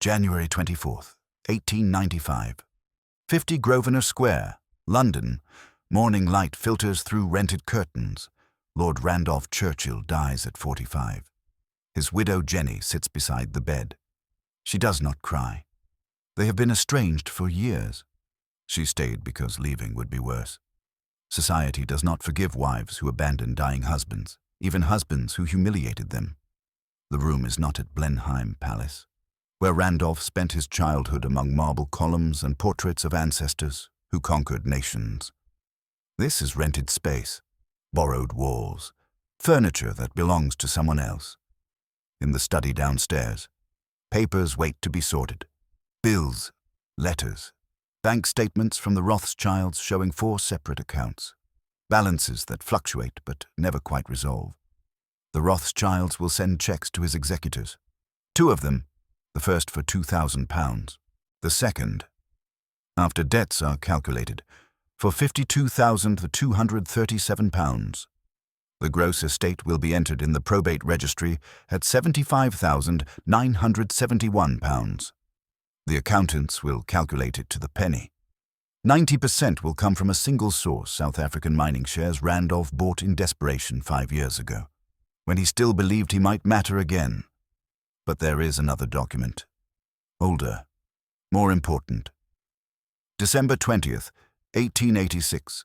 January 24th, 1895. 50 Grosvenor Square, London. Morning light filters through rented curtains. Lord Randolph Churchill dies at 45. His widow Jenny sits beside the bed. She does not cry. They have been estranged for years. She stayed because leaving would be worse. Society does not forgive wives who abandon dying husbands, even husbands who humiliated them. The room is not at Blenheim Palace, where Randolph spent his childhood among marble columns and portraits of ancestors who conquered nations. This is rented space, borrowed walls, furniture that belongs to someone else. In the study downstairs, papers wait to be sorted. Bills, letters, bank statements from the Rothschilds showing 4 separate accounts. Balances that fluctuate but never quite resolve. The Rothschilds will send checks to his executors. 2 of them, the first for £2,000, the second, after debts are calculated, for £52,237. The gross estate will be entered in the probate registry at £75,971. The accountants will calculate it to the penny. 90% will come from a single source, South African mining shares Randolph bought in desperation 5 years ago, when he still believed he might matter again. But there is another document. Older, more important. December 20th, 1886.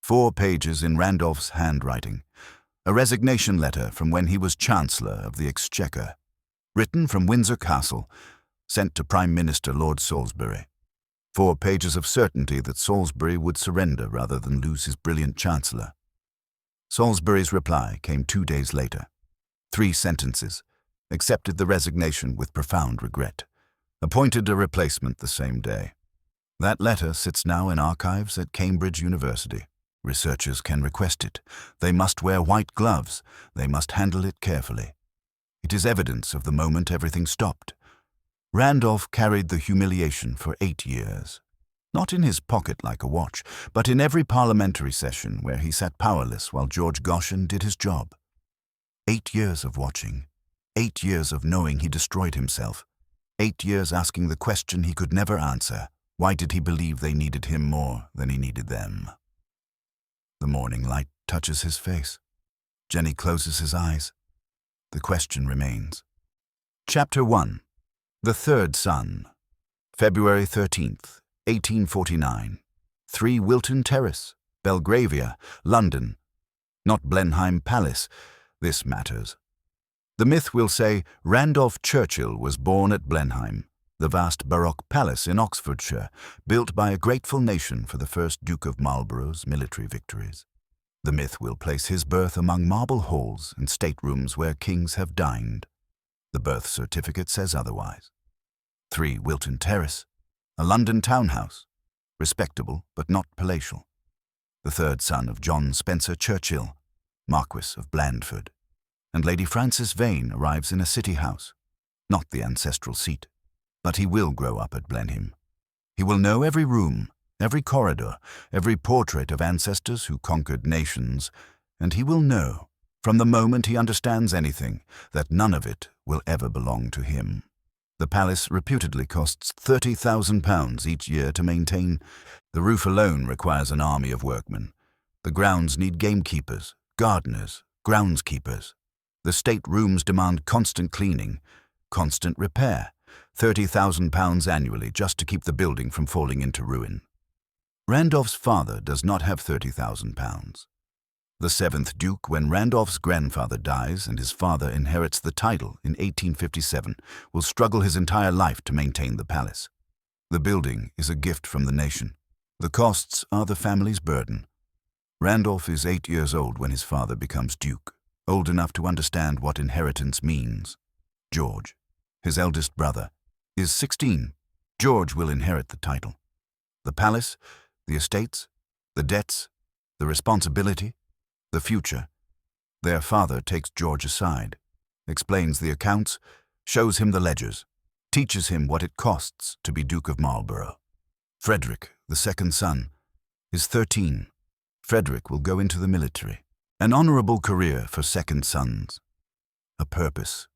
4 pages in Randolph's handwriting. A resignation letter from when he was Chancellor of the Exchequer. Written from Windsor Castle, sent to Prime Minister Lord Salisbury. 4 pages of certainty that Salisbury would surrender rather than lose his brilliant Chancellor. Salisbury's reply came 2 days later. 3 sentences. Accepted the resignation with profound regret. Appointed a replacement the same day. That letter sits now in archives at Cambridge University. Researchers can request it. They must wear white gloves. They must handle it carefully. It is evidence of the moment everything stopped. Randolph carried the humiliation for 8 years. Not in his pocket like a watch, but in every parliamentary session where he sat powerless while George Goshen did his job. 8 years of watching. 8 years of knowing he destroyed himself. 8 years asking the question he could never answer. Why did he believe they needed him more than he needed them? The morning light touches his face. Jenny closes his eyes. The question remains. Chapter 1. The Third Son. February 13th, 1849. 3 Wilton Terrace, Belgravia, London. Not Blenheim Palace. This matters. The myth will say Randolph Churchill was born at Blenheim, the vast Baroque palace in Oxfordshire, built by a grateful nation for the first Duke of Marlborough's military victories. The myth will place his birth among marble halls and staterooms where kings have dined. The birth certificate says otherwise. 3 Wilton Terrace, a London townhouse, respectable but not palatial. The third son of John Spencer Churchill, Marquis of Blandford. And Lady Frances Vane arrives in a city house, not the ancestral seat. But he will grow up at Blenheim. He will know every room, every corridor, every portrait of ancestors who conquered nations, and he will know, from the moment he understands anything, that none of it will ever belong to him. The palace reputedly costs £30,000 each year to maintain. The roof alone requires an army of workmen. The grounds need gamekeepers, gardeners, groundskeepers. The state rooms demand constant cleaning, constant repair. £30,000 annually just to keep the building from falling into ruin. Randolph's father does not have £30,000. The 7th Duke, when Randolph's grandfather dies and his father inherits the title in 1857, will struggle his entire life to maintain the palace. The building is a gift from the nation. The costs are the family's burden. Randolph is 8 years old when his father becomes Duke, old enough to understand what inheritance means. George, his eldest brother, is 16. George will inherit the title. The palace, the estates, the debts, the responsibility, the future. Their father takes George aside, explains the accounts, shows him the ledgers, teaches him what it costs to be Duke of Marlborough. Frederick, the second son, is 13. Frederick will go into the military. An honorable career for second sons. A purpose.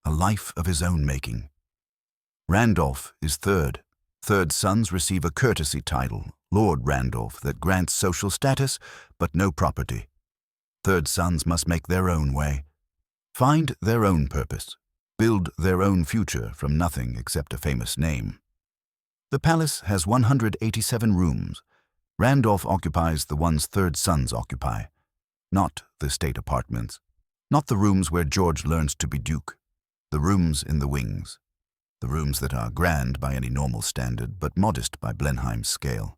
A life of his own making. Randolph is third. Third sons receive a courtesy title, Lord Randolph, that grants social status, but no property. Third sons must make their own way, find their own purpose, build their own future from nothing except a famous name. The palace has 187 rooms. Randolph occupies the ones third sons occupy, not the state apartments, not the rooms where George learns to be duke, the rooms in the wings, the rooms that are grand by any normal standard but modest by Blenheim's scale.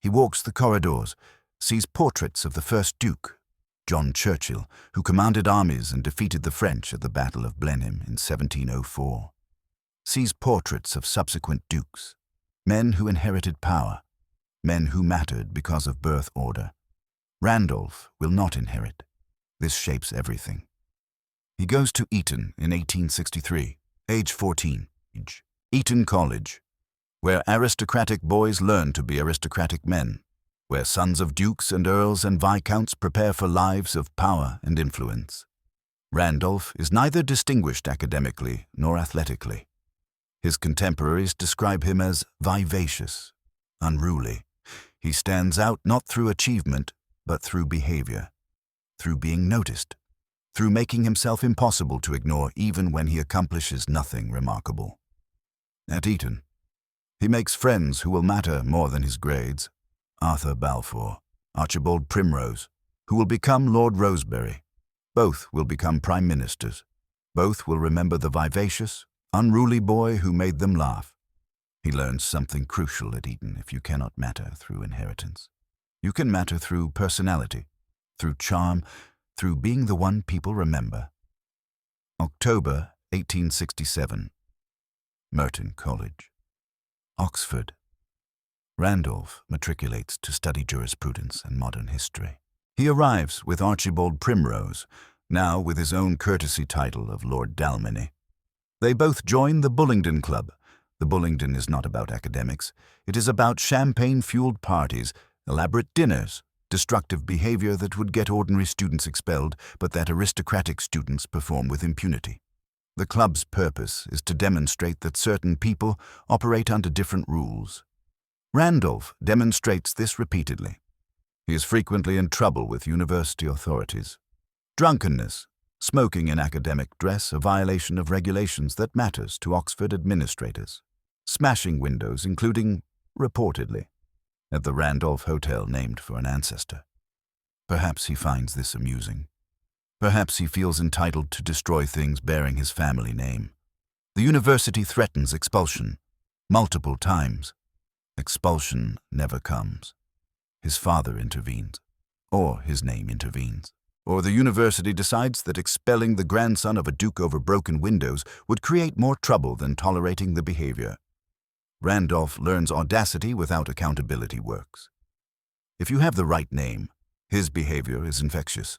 He walks the corridors, sees portraits of the first duke, John Churchill, who commanded armies and defeated the French at the Battle of Blenheim in 1704. Sees portraits of subsequent dukes, men who inherited power, men who mattered because of birth order. Randolph will not inherit. This shapes everything. He goes to Eton in 1863, age 14. Eton College, where aristocratic boys learn to be aristocratic men, where sons of dukes and earls and viscounts prepare for lives of power and influence. Randolph is neither distinguished academically nor athletically. His contemporaries describe him as vivacious, unruly. He stands out not through achievement, but through behavior, through being noticed, through making himself impossible to ignore even when he accomplishes nothing remarkable. At Eton, he makes friends who will matter more than his grades. Arthur Balfour, Archibald Primrose, who will become Lord Rosebery. Both will become prime ministers. Both will remember the vivacious, unruly boy who made them laugh. He learns something crucial at Eton. If you cannot matter through inheritance, you can matter through personality, through charm, through being the one people remember. October 1867. Merton College, Oxford. Randolph matriculates to study jurisprudence and modern history. He arrives with Archibald Primrose, now with his own courtesy title of Lord Dalmeny. They both join the Bullingdon Club. The Bullingdon is not about academics. It is about champagne-fueled parties, elaborate dinners, destructive behavior that would get ordinary students expelled, but that aristocratic students perform with impunity. The club's purpose is to demonstrate that certain people operate under different rules. Randolph demonstrates this repeatedly. He is frequently in trouble with university authorities. Drunkenness, smoking in academic dress, a violation of regulations that matters to Oxford administrators. Smashing windows, including, reportedly, at the Randolph Hotel named for an ancestor. Perhaps he finds this amusing. Perhaps he feels entitled to destroy things bearing his family name. The university threatens expulsion, multiple times. Expulsion never comes. His father intervenes, or his name intervenes, or the university decides that expelling the grandson of a duke over broken windows would create more trouble than tolerating the behavior. Randolph learns audacity without accountability works. If you have the right name, his behavior is infectious.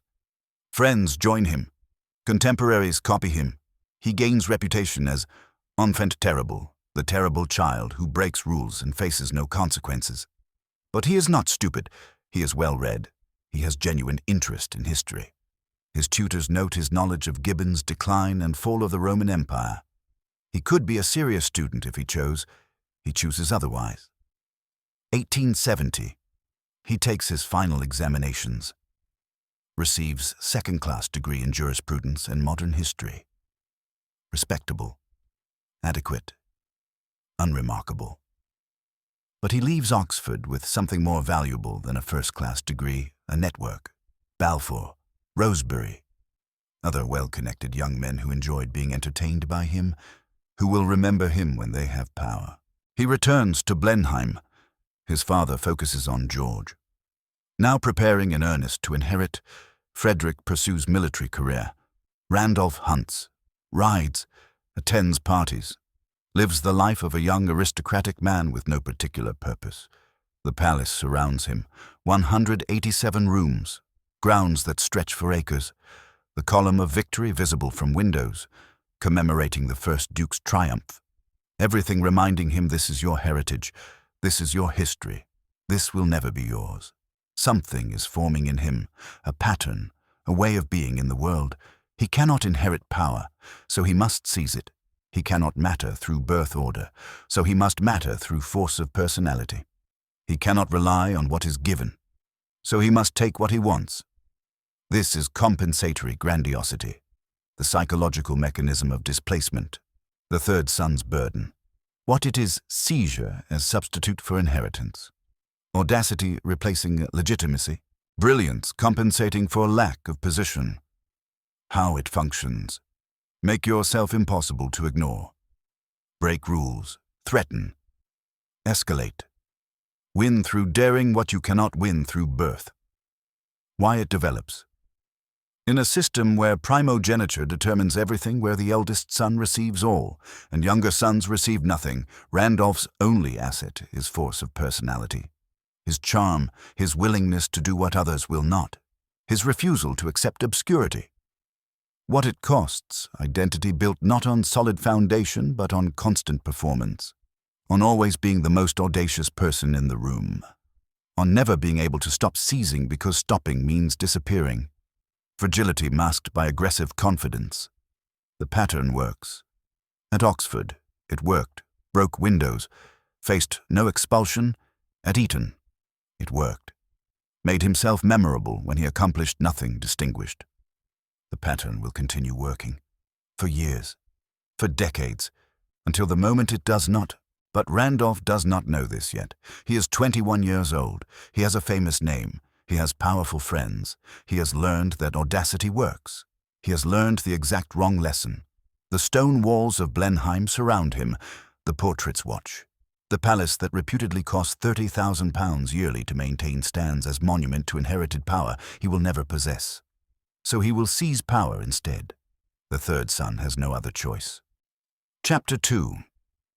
Friends join him. Contemporaries copy him. He gains reputation as enfant terrible, the terrible child who breaks rules and faces no consequences. But he is not stupid. He is well read. He has genuine interest in history. His tutors note his knowledge of Gibbon's decline and fall of the Roman Empire. He could be a serious student if he chose. He chooses otherwise. 1870. He takes his final examinations. Receives second-class degree in jurisprudence and modern history. Respectable, adequate, unremarkable. But he leaves Oxford with something more valuable than a first-class degree, a network. Balfour, Rosebery, other well-connected young men who enjoyed being entertained by him, who will remember him when they have power. He returns to Blenheim. His father focuses on George. Now preparing in earnest to inherit, Frederick pursues military career. Randolph hunts, rides, attends parties, lives the life of a young aristocratic man with no particular purpose. The palace surrounds him, 187 rooms, grounds that stretch for acres, the column of victory visible from windows, commemorating the first duke's triumph. Everything reminding him this is your heritage, this is your history, this will never be yours. Something is forming in him, a pattern, a way of being in the world. He cannot inherit power, so he must seize it. He cannot matter through birth order, so he must matter through force of personality. He cannot rely on what is given, so he must take what he wants. This is compensatory grandiosity, the psychological mechanism of displacement, the third son's burden. What it is seizure as substitute for inheritance. Audacity replacing legitimacy. Brilliance compensating for lack of position. How it functions. Make yourself impossible to ignore. Break rules. Threaten. Escalate. Win through daring what you cannot win through birth. Why it develops. In a system where primogeniture determines everything, where the eldest son receives all, and younger sons receive nothing, Randolph's only asset is force of personality. His charm, his willingness to do what others will not, his refusal to accept obscurity. What it costs, identity built not on solid foundation but on constant performance, on always being the most audacious person in the room, on never being able to stop seizing because stopping means disappearing. Fragility masked by aggressive confidence. The pattern works. At Oxford, it worked, broke windows, faced no expulsion. At Eton, it worked. Made himself memorable when he accomplished nothing distinguished. The pattern will continue working. For years. For decades. Until the moment it does not. But Randolph does not know this yet. He is 21 years old. He has a famous name. He has powerful friends. He has learned that audacity works. He has learned the exact wrong lesson. The stone walls of Blenheim surround him. The portraits watch. The palace that reputedly costs £30,000 yearly to maintain stands as monument to inherited power he will never possess. So he will seize power instead. The third son has no other choice. Chapter 2.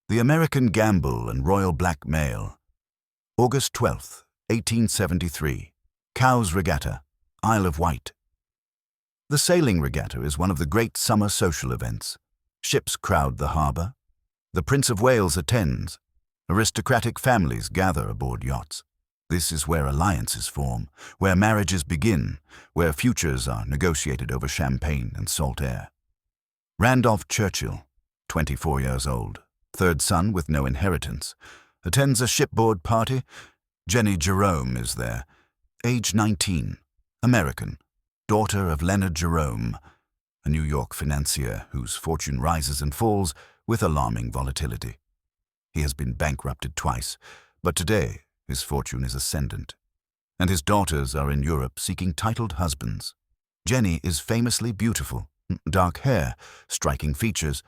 The American Gamble and Royal Black Male. August 12th, 1873. Cowes Regatta, Isle of Wight. The sailing regatta is one of the great summer social events. Ships crowd the harbour. The Prince of Wales attends. Aristocratic families gather aboard yachts. This is where alliances form, where marriages begin, where futures are negotiated over champagne and salt air. Randolph Churchill, 24 years old, third son with no inheritance, attends a shipboard party. Jenny Jerome is there. Age 19, American, daughter of Leonard Jerome, a New York financier whose fortune rises and falls with alarming volatility. He has been bankrupted twice, but today his fortune is ascendant, and his daughters are in Europe seeking titled husbands. Jenny is famously beautiful, dark hair, striking features.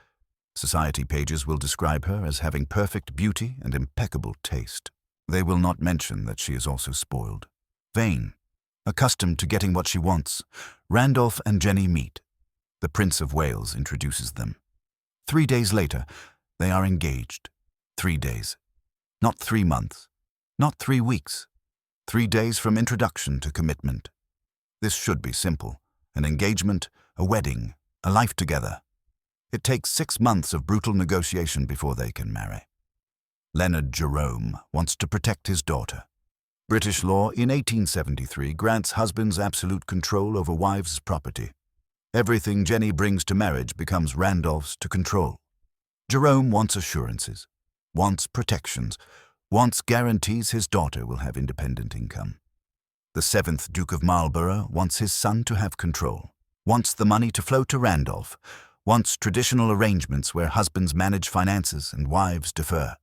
Society pages will describe her as having perfect beauty and impeccable taste. They will not mention that she is also spoiled. Vain, accustomed to getting what she wants, Randolph and Jenny meet. The Prince of Wales introduces them. 3 days later, they are engaged. 3 days. Not 3 months. Not 3 weeks. 3 days from introduction to commitment. This should be simple. An engagement, a wedding, a life together. It takes 6 months of brutal negotiation before they can marry. Leonard Jerome wants to protect his daughter. British law in 1873 grants husbands absolute control over wives' property. Everything Jenny brings to marriage becomes Randolph's to control. Jerome wants assurances, wants protections, wants guarantees his daughter will have independent income. The 7th Duke of Marlborough wants his son to have control, wants the money to flow to Randolph, wants traditional arrangements where husbands manage finances and wives defer.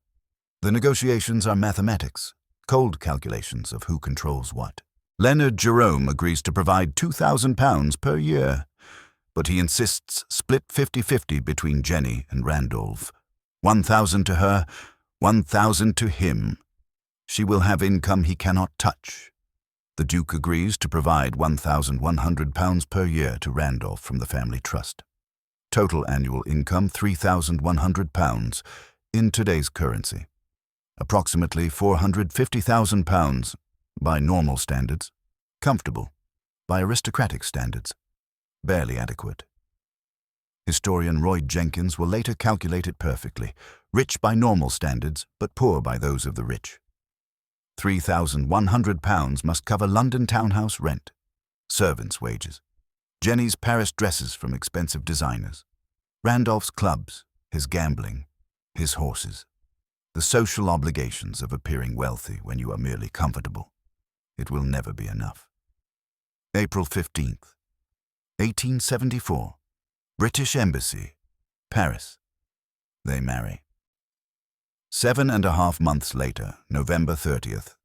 The negotiations are mathematics, cold calculations of who controls what. Leonard Jerome agrees to provide £2,000 per year, but he insists split 50-50 between Jenny and Randolph. 1,000 to her, 1,000 to him. She will have income he cannot touch. The Duke agrees to provide £1,100 per year to Randolph from the family trust. Total annual income £3,100 in today's currency. Approximately £450,000 by normal standards. Comfortable by aristocratic standards. Barely adequate. Historian Roy Jenkins will later calculate it perfectly. Rich by normal standards, but poor by those of the rich. £3,100 must cover London townhouse rent, servants' wages, Jenny's Paris dresses from expensive designers, Randolph's clubs, his gambling, his horses, the social obligations of appearing wealthy when you are merely comfortable. It will never be enough. April 15th, 1874. British Embassy, Paris. They marry. 7.5 months later, November 30th.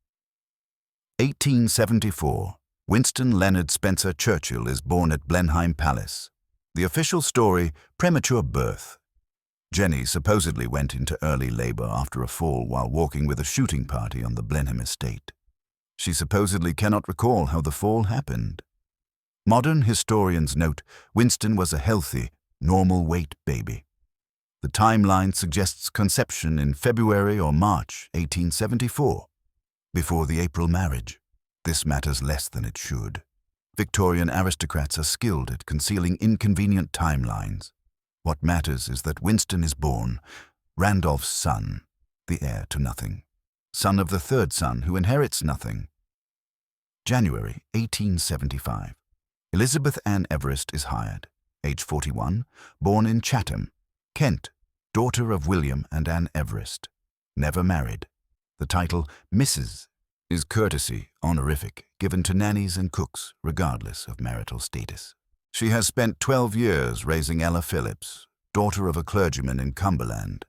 1874. Winston Leonard Spencer Churchill is born at Blenheim Palace. The official story, premature birth. Jenny supposedly went into early labor after a fall while walking with a shooting party on the Blenheim estate. She supposedly cannot recall how the fall happened. Modern historians note Winston was a healthy, normal-weight baby. The timeline suggests conception in February or March 1874, before the April marriage. This matters less than it should. Victorian aristocrats are skilled at concealing inconvenient timelines. What matters is that Winston is born, Randolph's son, the heir to nothing, son of the third son who inherits nothing. January 1875. Elizabeth Ann Everest is hired, age 41, born in Chatham, Kent, daughter of William and Anne Everest. Never married. The title Mrs. is courtesy, honorific, given to nannies and cooks, regardless of marital status. She has spent 12 years raising Ella Phillips, daughter of a clergyman in Cumberland.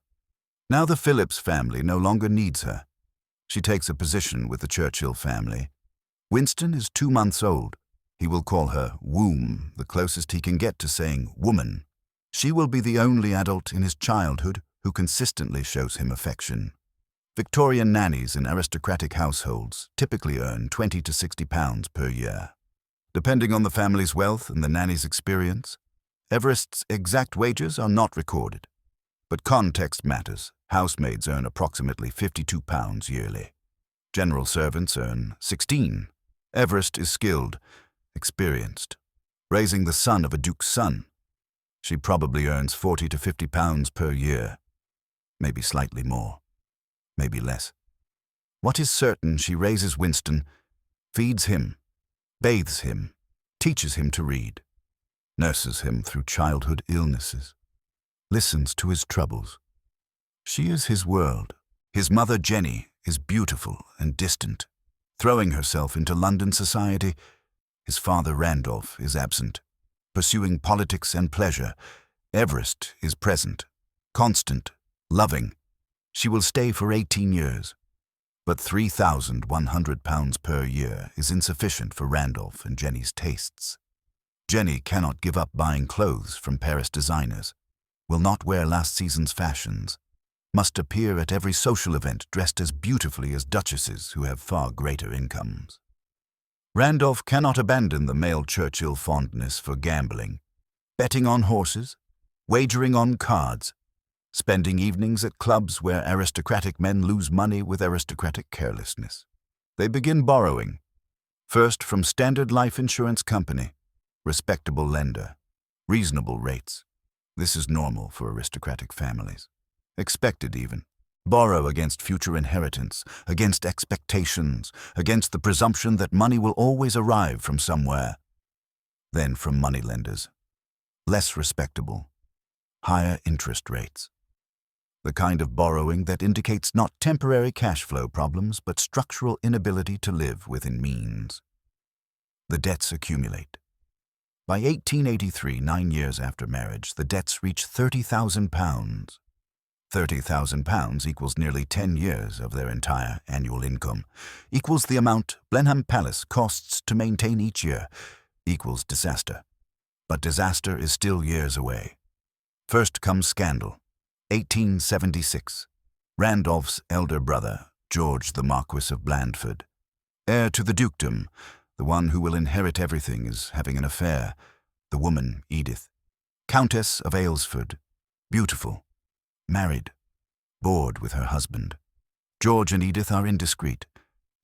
Now the Phillips family no longer needs her. She takes a position with the Churchill family. Winston is 2 months old. He will call her womb, the closest he can get to saying woman. She will be the only adult in his childhood who consistently shows him affection. Victorian nannies in aristocratic households typically earn £20 to £60 per year. Depending on the family's wealth and the nanny's experience, Everest's exact wages are not recorded. But context matters. Housemaids earn approximately £52 yearly. General servants earn £16. Everest is skilled, experienced, raising the son of a duke's son. She probably earns £40 to £50 per year, maybe slightly more, maybe less. What is certain, she raises Winston, feeds him, bathes him, teaches him to read, nurses him through childhood illnesses, listens to his troubles. She is his world. His mother, Jenny, is beautiful and distant, throwing herself into London society. His father, Randolph, is absent, pursuing politics and pleasure. Everest is present, constant, loving. She will stay for 18 years. But £3,100 per year is insufficient for Randolph and Jenny's tastes. Jenny cannot give up buying clothes from Paris designers, will not wear last season's fashions, must appear at every social event dressed as beautifully as duchesses who have far greater incomes. Randolph cannot abandon the male Churchill fondness for gambling, betting on horses, wagering on cards, spending evenings at clubs where aristocratic men lose money with aristocratic carelessness. They begin borrowing, first from Standard Life Insurance Company, respectable lender, reasonable rates. This is normal for aristocratic families. Expected even. Borrow against future inheritance, against expectations, against the presumption that money will always arrive from somewhere. Then from moneylenders. Less respectable, higher interest rates. The kind of borrowing that indicates not temporary cash flow problems, but structural inability to live within means. The debts accumulate. By 1883, 9 years after marriage, the debts reach £30,000. £30,000 equals nearly 10 years of their entire annual income, equals the amount Blenheim Palace costs to maintain each year, equals disaster. But disaster is still years away. First comes scandal. 1876. Randolph's elder brother, George the Marquis of Blandford, heir to the dukedom, the one who will inherit everything, is having an affair. The woman, Edith, Countess of Aylesford, beautiful, married, bored with her husband. George and Edith are indiscreet.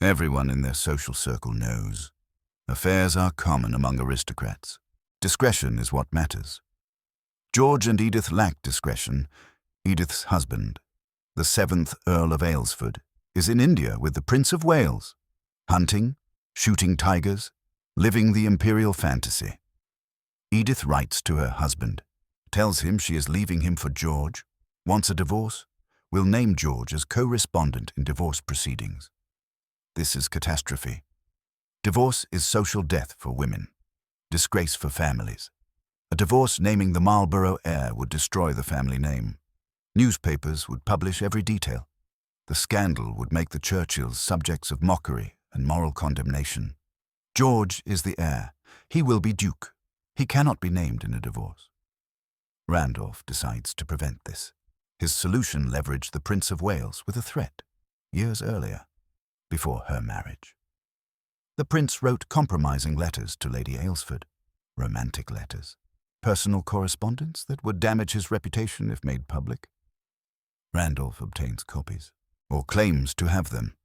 Everyone in their social circle knows. Affairs are common among aristocrats. Discretion is what matters. George and Edith lack discretion. Edith's husband, the 7th Earl of Aylesford, is in India with the Prince of Wales, hunting, shooting tigers, living the imperial fantasy. Edith writes to her husband, tells him she is leaving him for George, Wants a divorce? Will name George as co-respondent in divorce proceedings. This is catastrophe. Divorce is social death for women, disgrace for families. A divorce naming the Marlborough heir would destroy the family name. Newspapers would publish every detail. The scandal would make the Churchills subjects of mockery and moral condemnation. George is the heir. He will be Duke. He cannot be named in a divorce. Randolph decides to prevent this. His solution leveraged the Prince of Wales with a threat, years earlier, before her marriage. The prince wrote compromising letters to Lady Aylesford, romantic letters, personal correspondence that would damage his reputation if made public. Randolph obtains copies, or claims to have them.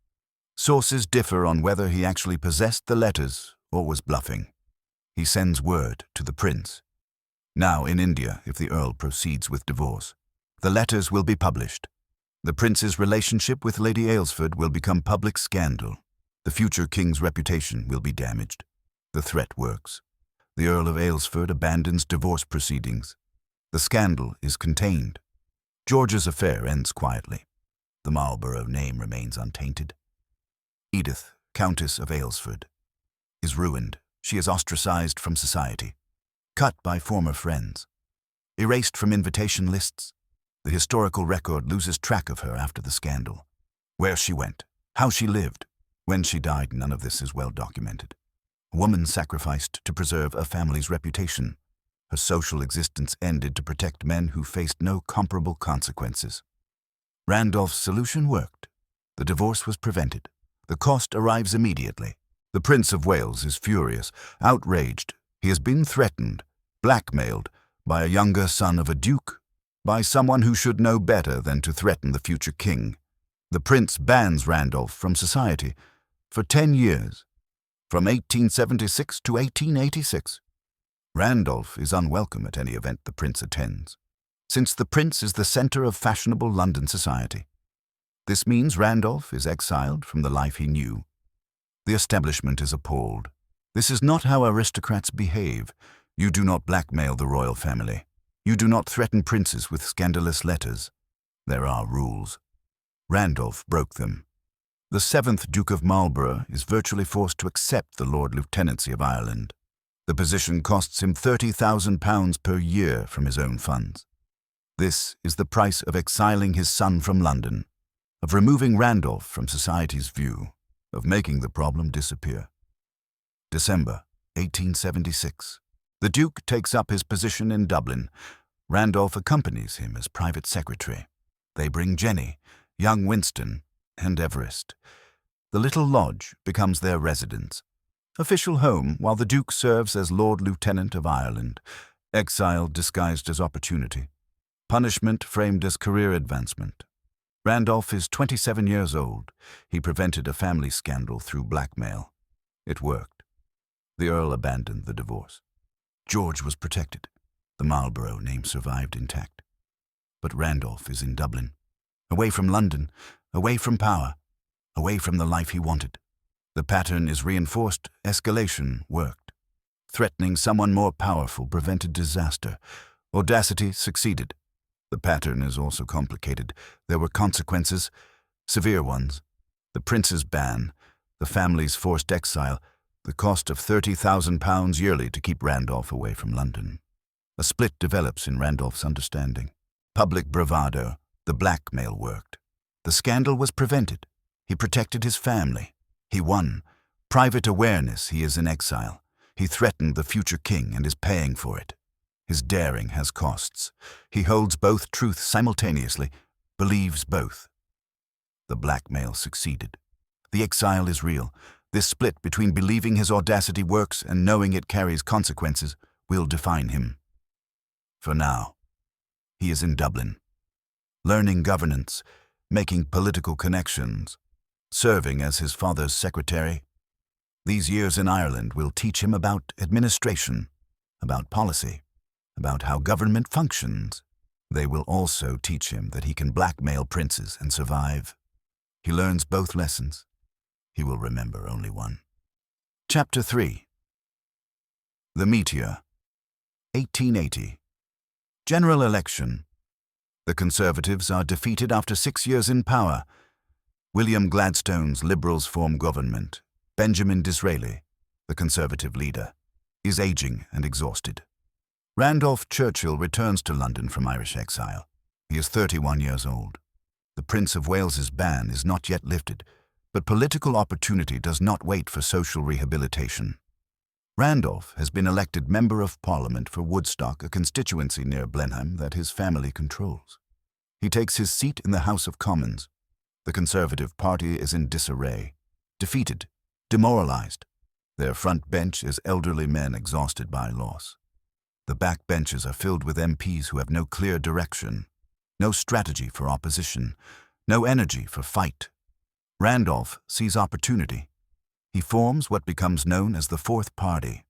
Sources differ on whether he actually possessed the letters or was bluffing. He sends word to the prince. Now in India, if the Earl proceeds with divorce, the letters will be published. The prince's relationship with Lady Aylesford will become public scandal. The future king's reputation will be damaged. The threat works. The Earl of Aylesford abandons divorce proceedings. The scandal is contained. George's affair ends quietly. The Marlborough name remains untainted. Edith, Countess of Aylesford, is ruined. She is ostracized from society, cut by former friends, erased from invitation lists. The historical record loses track of her after the scandal. Where she went, how she lived, when she died, none of this is well documented. A woman sacrificed to preserve a family's reputation. Her social existence ended to protect men who faced no comparable consequences. Randolph's solution worked. The divorce was prevented. The cost arrives immediately. The Prince of Wales is furious, outraged. He has been threatened, blackmailed, by a younger son of a duke, by someone who should know better than to threaten the future king. The prince bans Randolph from society for 10 years, from 1876 to 1886. Randolph is unwelcome at any event the prince attends, since the prince is the center of fashionable London society. This means Randolph is exiled from the life he knew. The establishment is appalled. This is not how aristocrats behave. You do not blackmail the royal family. You do not threaten princes with scandalous letters. There are rules. Randolph broke them. The 7th Duke of Marlborough is virtually forced to accept the Lord Lieutenancy of Ireland. The position costs him £30,000 per year from his own funds. This is the price of exiling his son from London, of removing Randolph from society's view, of making the problem disappear. December 1876. The Duke takes up his position in Dublin. Randolph accompanies him as private secretary. They bring Jenny, young Winston, and Everest. The little lodge becomes their residence, official home while the Duke serves as Lord Lieutenant of Ireland, exile disguised as opportunity, punishment framed as career advancement. Randolph is 27 years old. He prevented a family scandal through blackmail. It worked. The Earl abandoned the divorce. George was protected. The Marlborough name survived intact. But Randolph is in Dublin, away from London, away from power, away from the life he wanted. The pattern is reinforced. Escalation worked. Threatening someone more powerful prevented disaster. Audacity succeeded. The pattern is also complicated. There were consequences, severe ones. The prince's ban, the family's forced exile, the cost of £30,000 yearly to keep Randolph away from London. A split develops in Randolph's understanding. Public bravado, the blackmail worked. The scandal was prevented. He protected his family. He won. Private awareness, he is in exile. He threatened the future king and is paying for it. His daring has costs. He holds both truths simultaneously, believes both. The blackmail succeeded. The exile is real. This split between believing his audacity works and knowing it carries consequences will define him. For now, he is in Dublin, learning governance, making political connections, serving as his father's secretary. These years in Ireland will teach him about administration, about policy, about how government functions. They will also teach him that he can blackmail princes and survive. He learns both lessons. He will remember only one. Chapter 3. The Meteor. 1880. General election. The Conservatives are defeated after 6 years in power. William Gladstone's Liberals form government. Benjamin Disraeli, the Conservative leader, is aging and exhausted. Randolph Churchill returns to London from Irish exile. He is 31 years old. The Prince of Wales's ban is not yet lifted, but political opportunity does not wait for social rehabilitation. Randolph has been elected Member of Parliament for Woodstock, a constituency near Blenheim that his family controls. He takes his seat in the House of Commons. The Conservative Party is in disarray, defeated, demoralized. Their front bench is elderly men exhausted by loss. The back benches are filled with MPs who have no clear direction, no strategy for opposition, no energy for fight. Randolph sees opportunity. He forms what becomes known as the Fourth Party.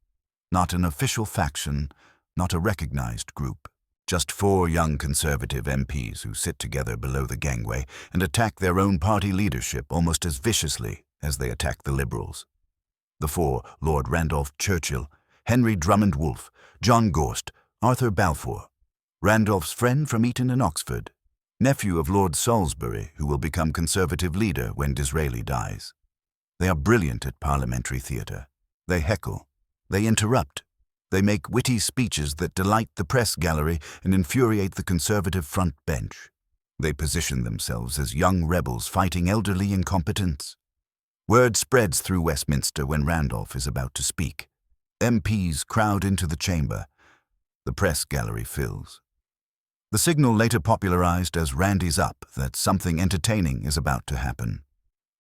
Not an official faction, not a recognized group. Just 4 young Conservative MPs who sit together below the gangway and attack their own party leadership almost as viciously as they attack the Liberals. The 4: Lord Randolph Churchill, Henry Drummond Wolfe, John Gorst, Arthur Balfour. Randolph's friend from Eton and Oxford, nephew of Lord Salisbury, who will become Conservative leader when Disraeli dies. They are brilliant at parliamentary theatre. They heckle. They interrupt. They make witty speeches that delight the press gallery and infuriate the Conservative front bench. They position themselves as young rebels fighting elderly incompetence. Word spreads through Westminster when Randolph is about to speak. MPs crowd into the chamber. The press gallery fills. The signal later popularized as "Randy's up" that something entertaining is about to happen.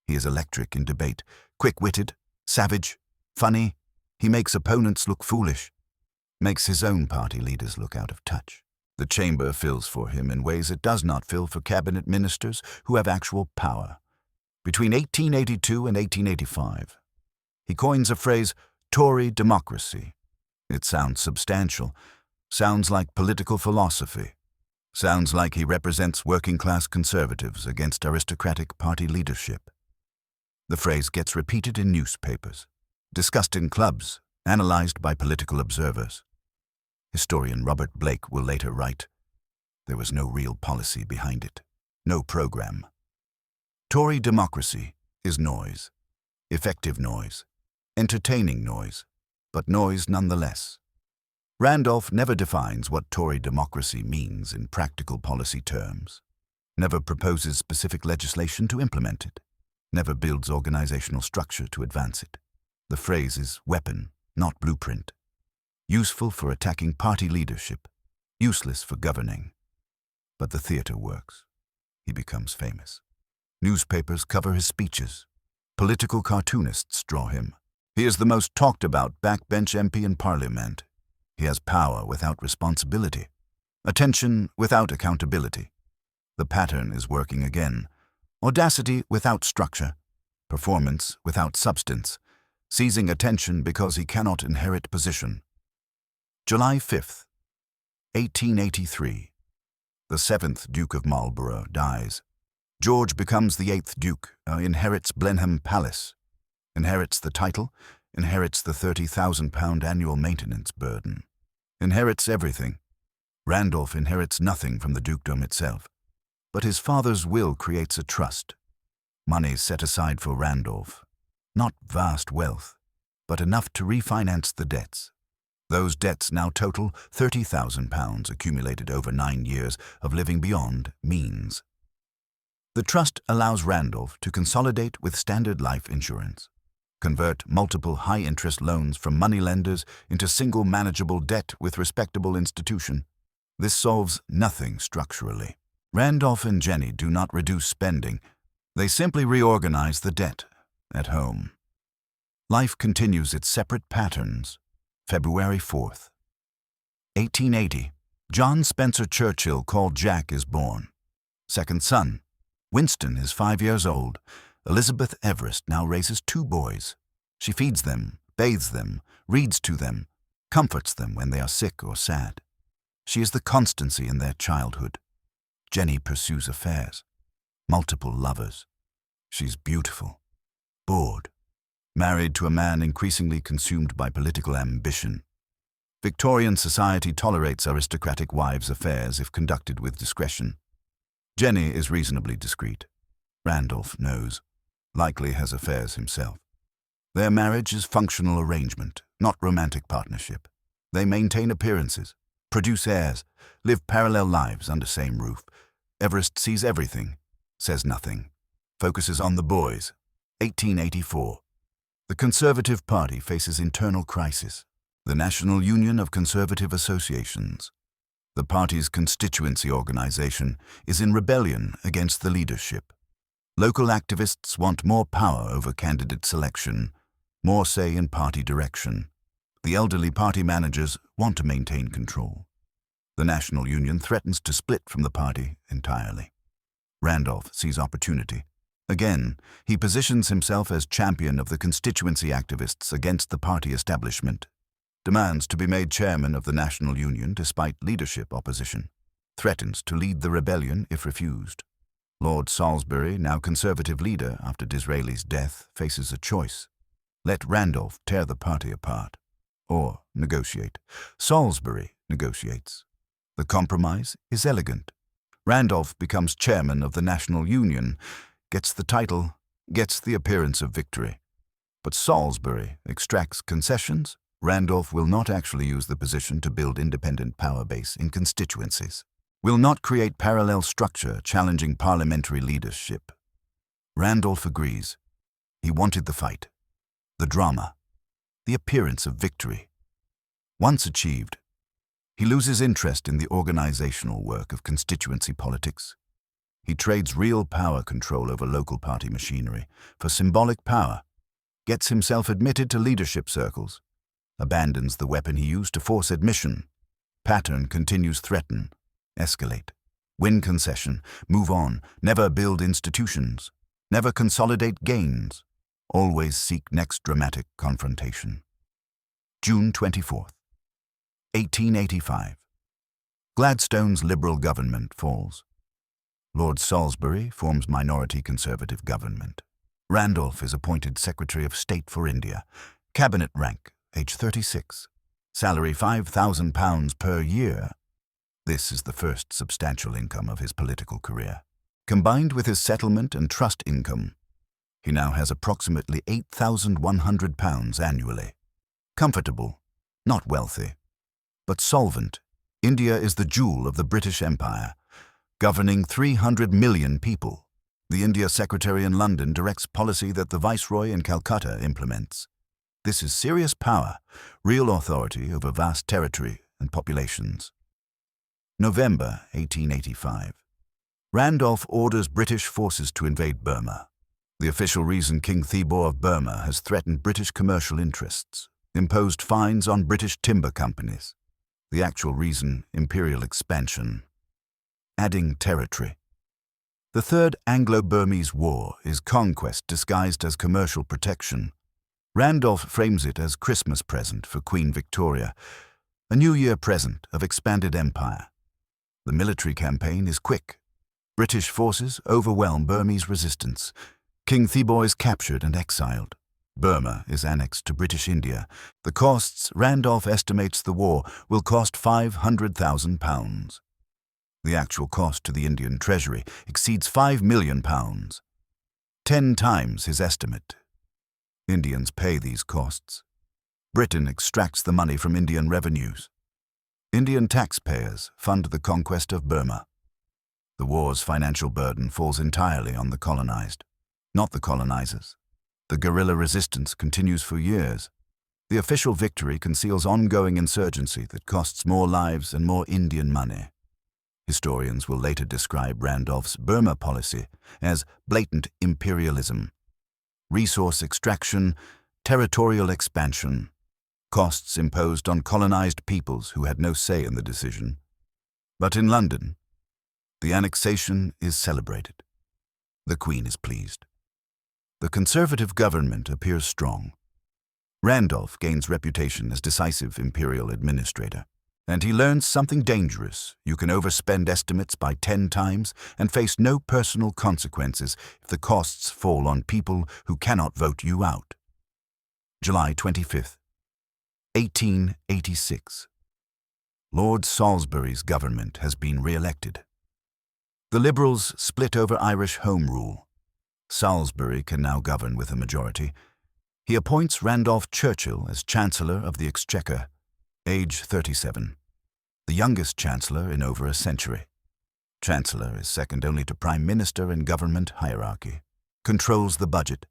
He is electric in debate, quick-witted, savage, funny. He makes opponents look foolish, makes his own party leaders look out of touch. The chamber fills for him in ways it does not fill for cabinet ministers who have actual power. Between 1882 and 1885, he coins a phrase, Tory democracy. It sounds substantial, sounds like political philosophy, sounds like he represents working-class conservatives against aristocratic party leadership. The phrase gets repeated in newspapers, discussed in clubs, analyzed by political observers. Historian Robert Blake will later write, "There was no real policy behind it, no program." Tory democracy is noise, effective noise, entertaining noise, but noise nonetheless. Randolph never defines what Tory democracy means in practical policy terms, never proposes specific legislation to implement it, never builds organizational structure to advance it. The phrase is weapon, not blueprint. Useful for attacking party leadership, useless for governing. But the theater works. He becomes famous. Newspapers cover his speeches. Political cartoonists draw him. He is the most talked about backbench MP in Parliament. He has power without responsibility, attention without accountability. The pattern is working again. Audacity without structure, performance without substance, seizing attention because he cannot inherit position. July 5th, 1883. The 7th Duke of Marlborough dies. George becomes the 8th Duke, inherits Blenheim Palace, inherits the title, inherits the £30,000 annual maintenance burden, inherits everything. Randolph inherits nothing from the dukedom itself, but his father's will creates a trust. Money set aside for Randolph, not vast wealth, but enough to refinance the debts. Those debts now total £30,000 accumulated over 9 years of living beyond means. The trust allows Randolph to consolidate with Standard Life Insurance, convert multiple high-interest loans from moneylenders into single manageable debt with respectable institution. This solves nothing structurally. Randolph and Jenny do not reduce spending. They simply reorganize the debt at home. Life continues its separate patterns. February 4th. 1880. John Spencer Churchill, called Jack, is born. Second son. Winston is 5 years old. Elizabeth Everest now raises 2 boys. She feeds them, bathes them, reads to them, comforts them when they are sick or sad. She is the constancy in their childhood. Jenny pursues affairs. Multiple lovers. She's beautiful. Bored. Married to a man increasingly consumed by political ambition. Victorian society tolerates aristocratic wives' affairs if conducted with discretion. Jenny is reasonably discreet. Randolph knows. Likely has affairs himself. Their marriage is functional arrangement, not romantic partnership. They maintain appearances, produce heirs, live parallel lives under same roof. Everest sees everything, says nothing, focuses on the boys. 1884. The Conservative Party faces internal crisis. The National Union of Conservative Associations. The party's constituency organization is in rebellion against the leadership. Local activists want more power over candidate selection, more say in party direction. The elderly party managers want to maintain control. The National Union threatens to split from the party entirely. Randolph sees opportunity. Again, he positions himself as champion of the constituency activists against the party establishment. Demands to be made chairman of the National Union despite leadership opposition. Threatens to lead the rebellion if refused. Lord Salisbury, now Conservative leader after Disraeli's death, faces a choice. Let Randolph tear the party apart. Or negotiate. Salisbury negotiates. The compromise is elegant. Randolph becomes chairman of the National Union, gets the title, gets the appearance of victory. But Salisbury extracts concessions. Randolph will not actually use the position to build independent power base in constituencies. Will not create parallel structure challenging parliamentary leadership. Randolph agrees. He wanted the fight, the drama, the appearance of victory. Once achieved, he loses interest in the organizational work of constituency politics. He trades real power control over local party machinery for symbolic power, gets himself admitted to leadership circles, abandons the weapon he used to force admission. Pattern continues threaten, escalate, win concession, move on, never build institutions, never consolidate gains, always seek next dramatic confrontation. June 24th, 1885. Gladstone's Liberal government falls. Lord Salisbury forms minority Conservative government. Randolph is appointed Secretary of State for India. Cabinet rank, age 36. Salary £5,000 per year. This is the first substantial income of his political career. Combined with his settlement and trust income, he now has approximately £8,100 annually. Comfortable, not wealthy, but solvent. India is the jewel of the British Empire, governing 300 million people. The India Secretary in London directs policy that the Viceroy in Calcutta implements. This is serious power, real authority over vast territory and populations. November 1885. Randolph orders British forces to invade Burma. The official reason King Thibaw of Burma has threatened British commercial interests, imposed fines on British timber companies. The actual reason, imperial expansion. Adding territory. The Third Anglo-Burmese War is conquest disguised as commercial protection. Randolph frames it as Christmas present for Queen Victoria, a New Year present of expanded empire. The military campaign is quick. British forces overwhelm Burmese resistance. King Thibaw is captured and exiled. Burma is annexed to British India. The costs, Randolph estimates the war will cost £500,000. The actual cost to the Indian treasury exceeds £5 million, 10 times his estimate. Indians pay these costs. Britain extracts the money from Indian revenues. Indian taxpayers fund the conquest of Burma. The war's financial burden falls entirely on the colonized, not the colonizers. The guerrilla resistance continues for years. The official victory conceals ongoing insurgency that costs more lives and more Indian money. Historians will later describe Randolph's Burma policy as blatant imperialism, resource extraction, territorial expansion, costs imposed on colonized peoples who had no say in the decision. But in London, the annexation is celebrated. The Queen is pleased. The Conservative government appears strong. Randolph gains reputation as decisive imperial administrator. And he learns something dangerous. You can overspend estimates by 10 times and face no personal consequences if the costs fall on people who cannot vote you out. July 25th, 1886. Lord Salisbury's government has been re-elected. The Liberals split over Irish Home Rule. Salisbury can now govern with a majority. He appoints Randolph Churchill as Chancellor of the Exchequer, age 37, the youngest Chancellor in over a century. Chancellor is second only to Prime Minister in government hierarchy, controls the budget,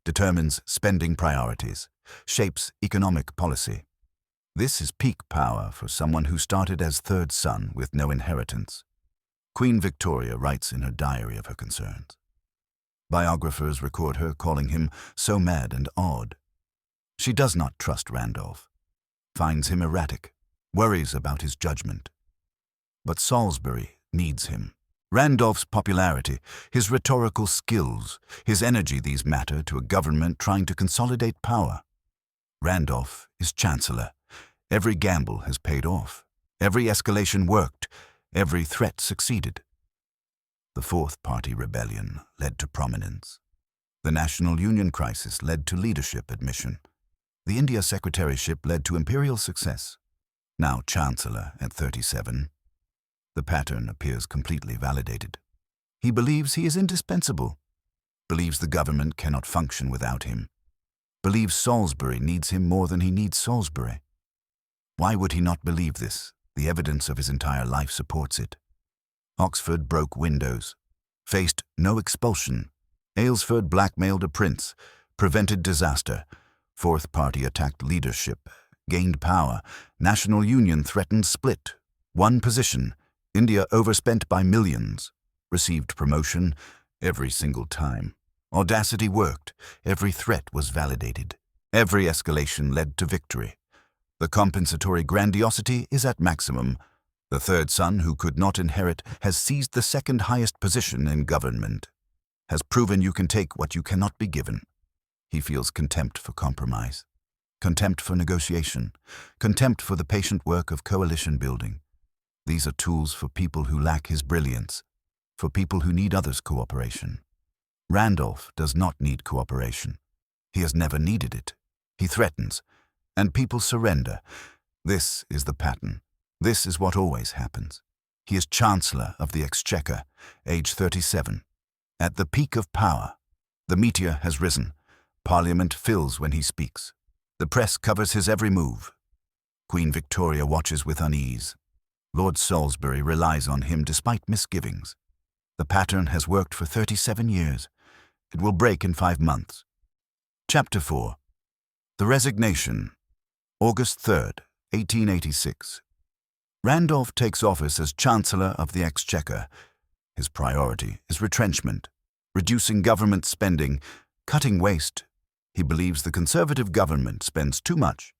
determines spending priorities, shapes economic policy. This is peak power for someone who started as third son with no inheritance. Queen Victoria writes in her diary of her concerns. Biographers record her calling him so mad and odd. She does not trust Randolph, finds him erratic, worries about his judgment. But Salisbury needs him. Randolph's popularity, his rhetorical skills, his energy, these matter to a government trying to consolidate power. Randolph is Chancellor. Every gamble has paid off. Every escalation worked. Every threat succeeded. The Fourth Party rebellion led to prominence. The National Union crisis led to leadership admission. The India Secretaryship led to imperial success. Now Chancellor at 37. The pattern appears completely validated. He believes he is indispensable, believes the government cannot function without him, believes Salisbury needs him more than he needs Salisbury. Why would he not believe this? The evidence of his entire life supports it. Oxford broke windows, faced no expulsion. Aylesford blackmailed a prince, prevented disaster. Fourth Party attacked leadership, gained power. National Union threatened split. Won position. India overspent by millions. Received promotion every single time. Audacity worked. Every threat was validated. Every escalation led to victory. The compensatory grandiosity is at maximum. The third son, who could not inherit, has seized the second highest position in government, has proven you can take what you cannot be given. He feels contempt for compromise, contempt for negotiation, contempt for the patient work of coalition building. These are tools for people who lack his brilliance, for people who need others' cooperation. Randolph does not need cooperation. He has never needed it. He threatens, and people surrender. This is the pattern. This is what always happens. He is Chancellor of the Exchequer, age 37. At the peak of power, the meteor has risen. Parliament fills when he speaks. The press covers his every move. Queen Victoria watches with unease. Lord Salisbury relies on him despite misgivings. The pattern has worked for 37 years. It will break in 5 months. Chapter 4. The Resignation. August 3rd, 1886. Randolph takes office as Chancellor of the Exchequer. His priority is retrenchment, reducing government spending, cutting waste. He believes the Conservative government spends too much,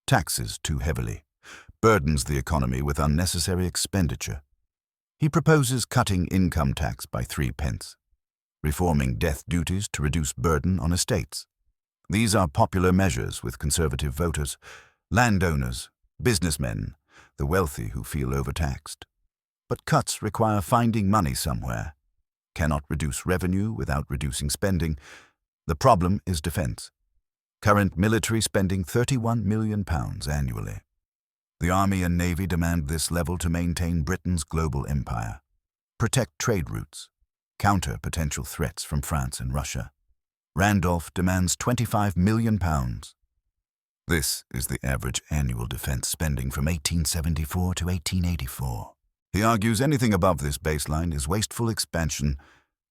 taxes too heavily, burdens the economy with unnecessary expenditure. He proposes cutting income tax by 3 pence, reforming death duties to reduce burden on estates. These are popular measures with Conservative voters, landowners, businessmen, the wealthy who feel overtaxed. But cuts require finding money somewhere. Cannot reduce revenue without reducing spending. The problem is defense. Current military spending £31 million annually. The Army and Navy demand this level to maintain Britain's global empire, protect trade routes, counter potential threats from France and Russia. Randolph demands £25 million. This is the average annual defense spending from 1874 to 1884. He argues anything above this baseline is wasteful expansion.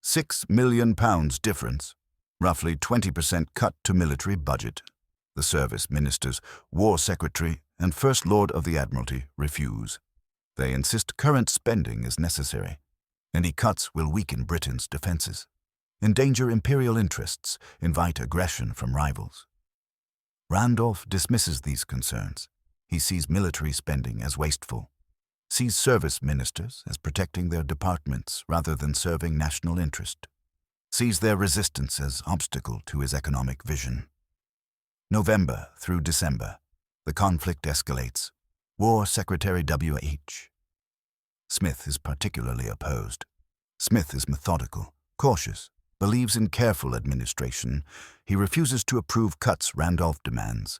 £6 million difference, roughly 20% cut to military budget. The service ministers, War Secretary, and First Lord of the Admiralty refuse. They insist current spending is necessary. Any cuts will weaken Britain's defenses, endanger imperial interests, invite aggression from rivals. Randolph dismisses these concerns. He sees military spending as wasteful, sees service ministers as protecting their departments rather than serving national interest, sees their resistance as obstacle to his economic vision. November through December, the conflict escalates. War Secretary W.H. Smith is particularly opposed. Smith is methodical, cautious, believes in careful administration. He refuses to approve cuts Randolph demands.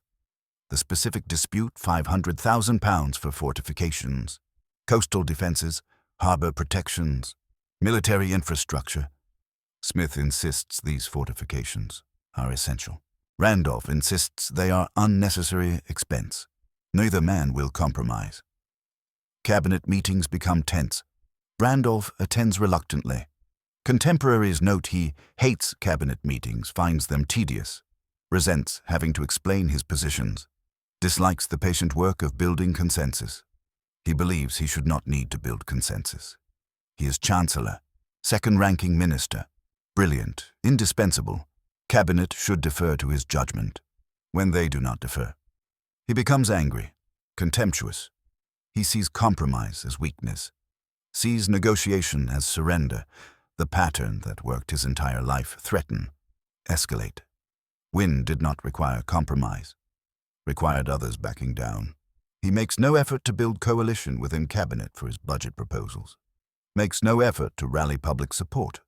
The specific dispute, £500,000 for fortifications, coastal defenses, harbour protections. Military infrastructure. Smith insists these fortifications are essential. Randolph insists they are unnecessary expense. Neither man will compromise. Cabinet meetings become tense. Randolph attends reluctantly. Contemporaries note he hates cabinet meetings, finds them tedious, resents having to explain his positions, dislikes the patient work of building consensus. He believes he should not need to build consensus. He is chancellor, second-ranking minister, brilliant, indispensable. Cabinet should defer to his judgment. When they do not defer, he becomes angry, contemptuous. He sees compromise as weakness, sees negotiation as surrender, the pattern that worked his entire life. Threaten, escalate. Win did not require compromise, required others backing down. He makes no effort to build coalition within cabinet for his budget proposals, makes no effort to rally public support,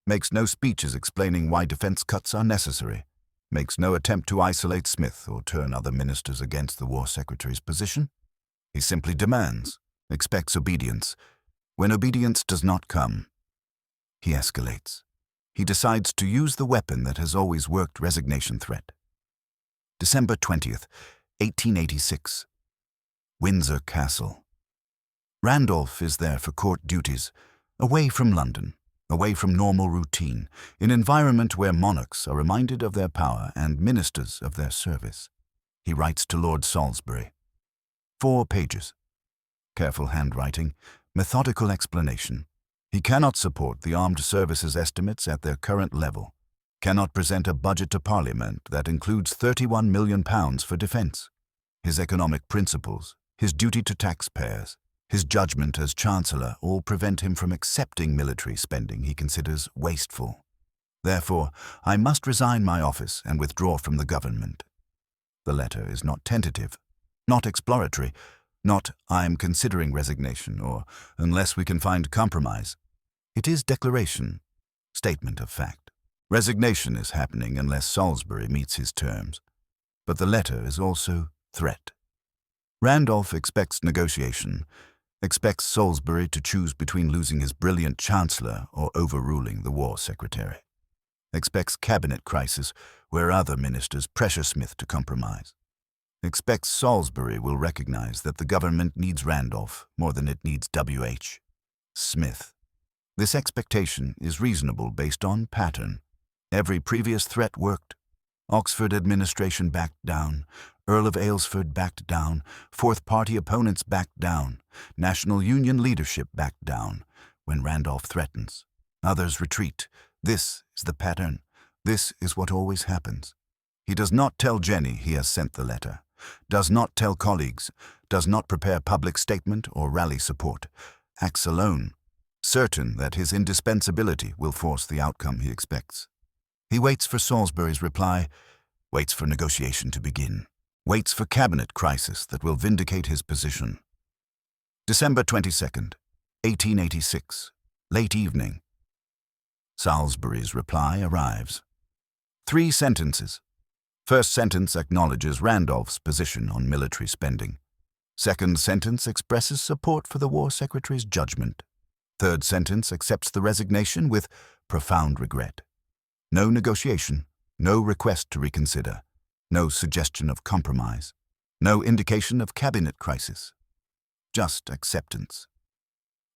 makes no speeches explaining why defense cuts are necessary, makes no attempt to isolate Smith or turn other ministers against the War Secretary's position. He simply demands, expects obedience. When obedience does not come, he escalates. He decides to use the weapon that has always worked: resignation threat. December 20th, 1886. Windsor Castle. Randolph is there for court duties, away from London, away from normal routine, in an environment where monarchs are reminded of their power and ministers of their service. He writes to Lord Salisbury. 4 pages. Careful handwriting, methodical explanation. He cannot support the armed services estimates at their current level, cannot present a budget to Parliament that includes £31 million for defence. His economic principles, his duty to taxpayers, his judgment as Chancellor all prevent him from accepting military spending he considers wasteful. Therefore, I must resign my office and withdraw from the government. The letter is not tentative, not exploratory, not "I am considering resignation" or "unless we can find compromise." It is declaration, statement of fact. Resignation is happening unless Salisbury meets his terms. But the letter is also threat. Randolph expects negotiation, expects Salisbury to choose between losing his brilliant chancellor or overruling the War Secretary. Expects cabinet crisis where other ministers pressure Smith to compromise. Expects Salisbury will recognize that the government needs Randolph more than it needs W.H. Smith. This expectation is reasonable based on pattern. Every previous threat worked. Oxford administration backed down, Earl of Aylesford backed down, Fourth Party opponents backed down, National Union leadership backed down. When Randolph threatens, others retreat. This is the pattern. This is what always happens. He does not tell Jenny he has sent the letter, does not tell colleagues, does not prepare public statement or rally support, acts alone, certain that his indispensability will force the outcome he expects. He waits for Salisbury's reply, waits for negotiation to begin, waits for cabinet crisis that will vindicate his position. December 22nd, 1886, late evening. Salisbury's reply arrives. 3 sentences. First sentence acknowledges Randolph's position on military spending. Second sentence expresses support for the War Secretary's judgment. Third sentence accepts the resignation with profound regret. No negotiation, no request to reconsider, no suggestion of compromise, no indication of cabinet crisis. Just acceptance.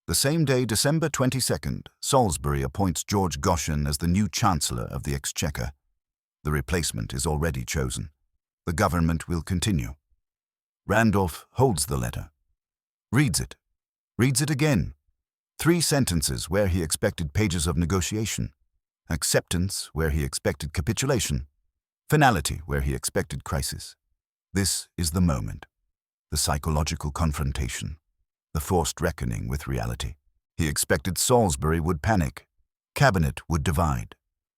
The same day, December 22nd, Salisbury appoints George Goschen as the new Chancellor of the Exchequer. The replacement is already chosen. The government will continue. Randolph holds the letter, reads it again. 3 sentences where he expected pages of negotiation, acceptance where he expected capitulation, finality where he expected crisis. This is the moment, the psychological confrontation, the forced reckoning with reality. He expected Salisbury would panic, cabinet would divide,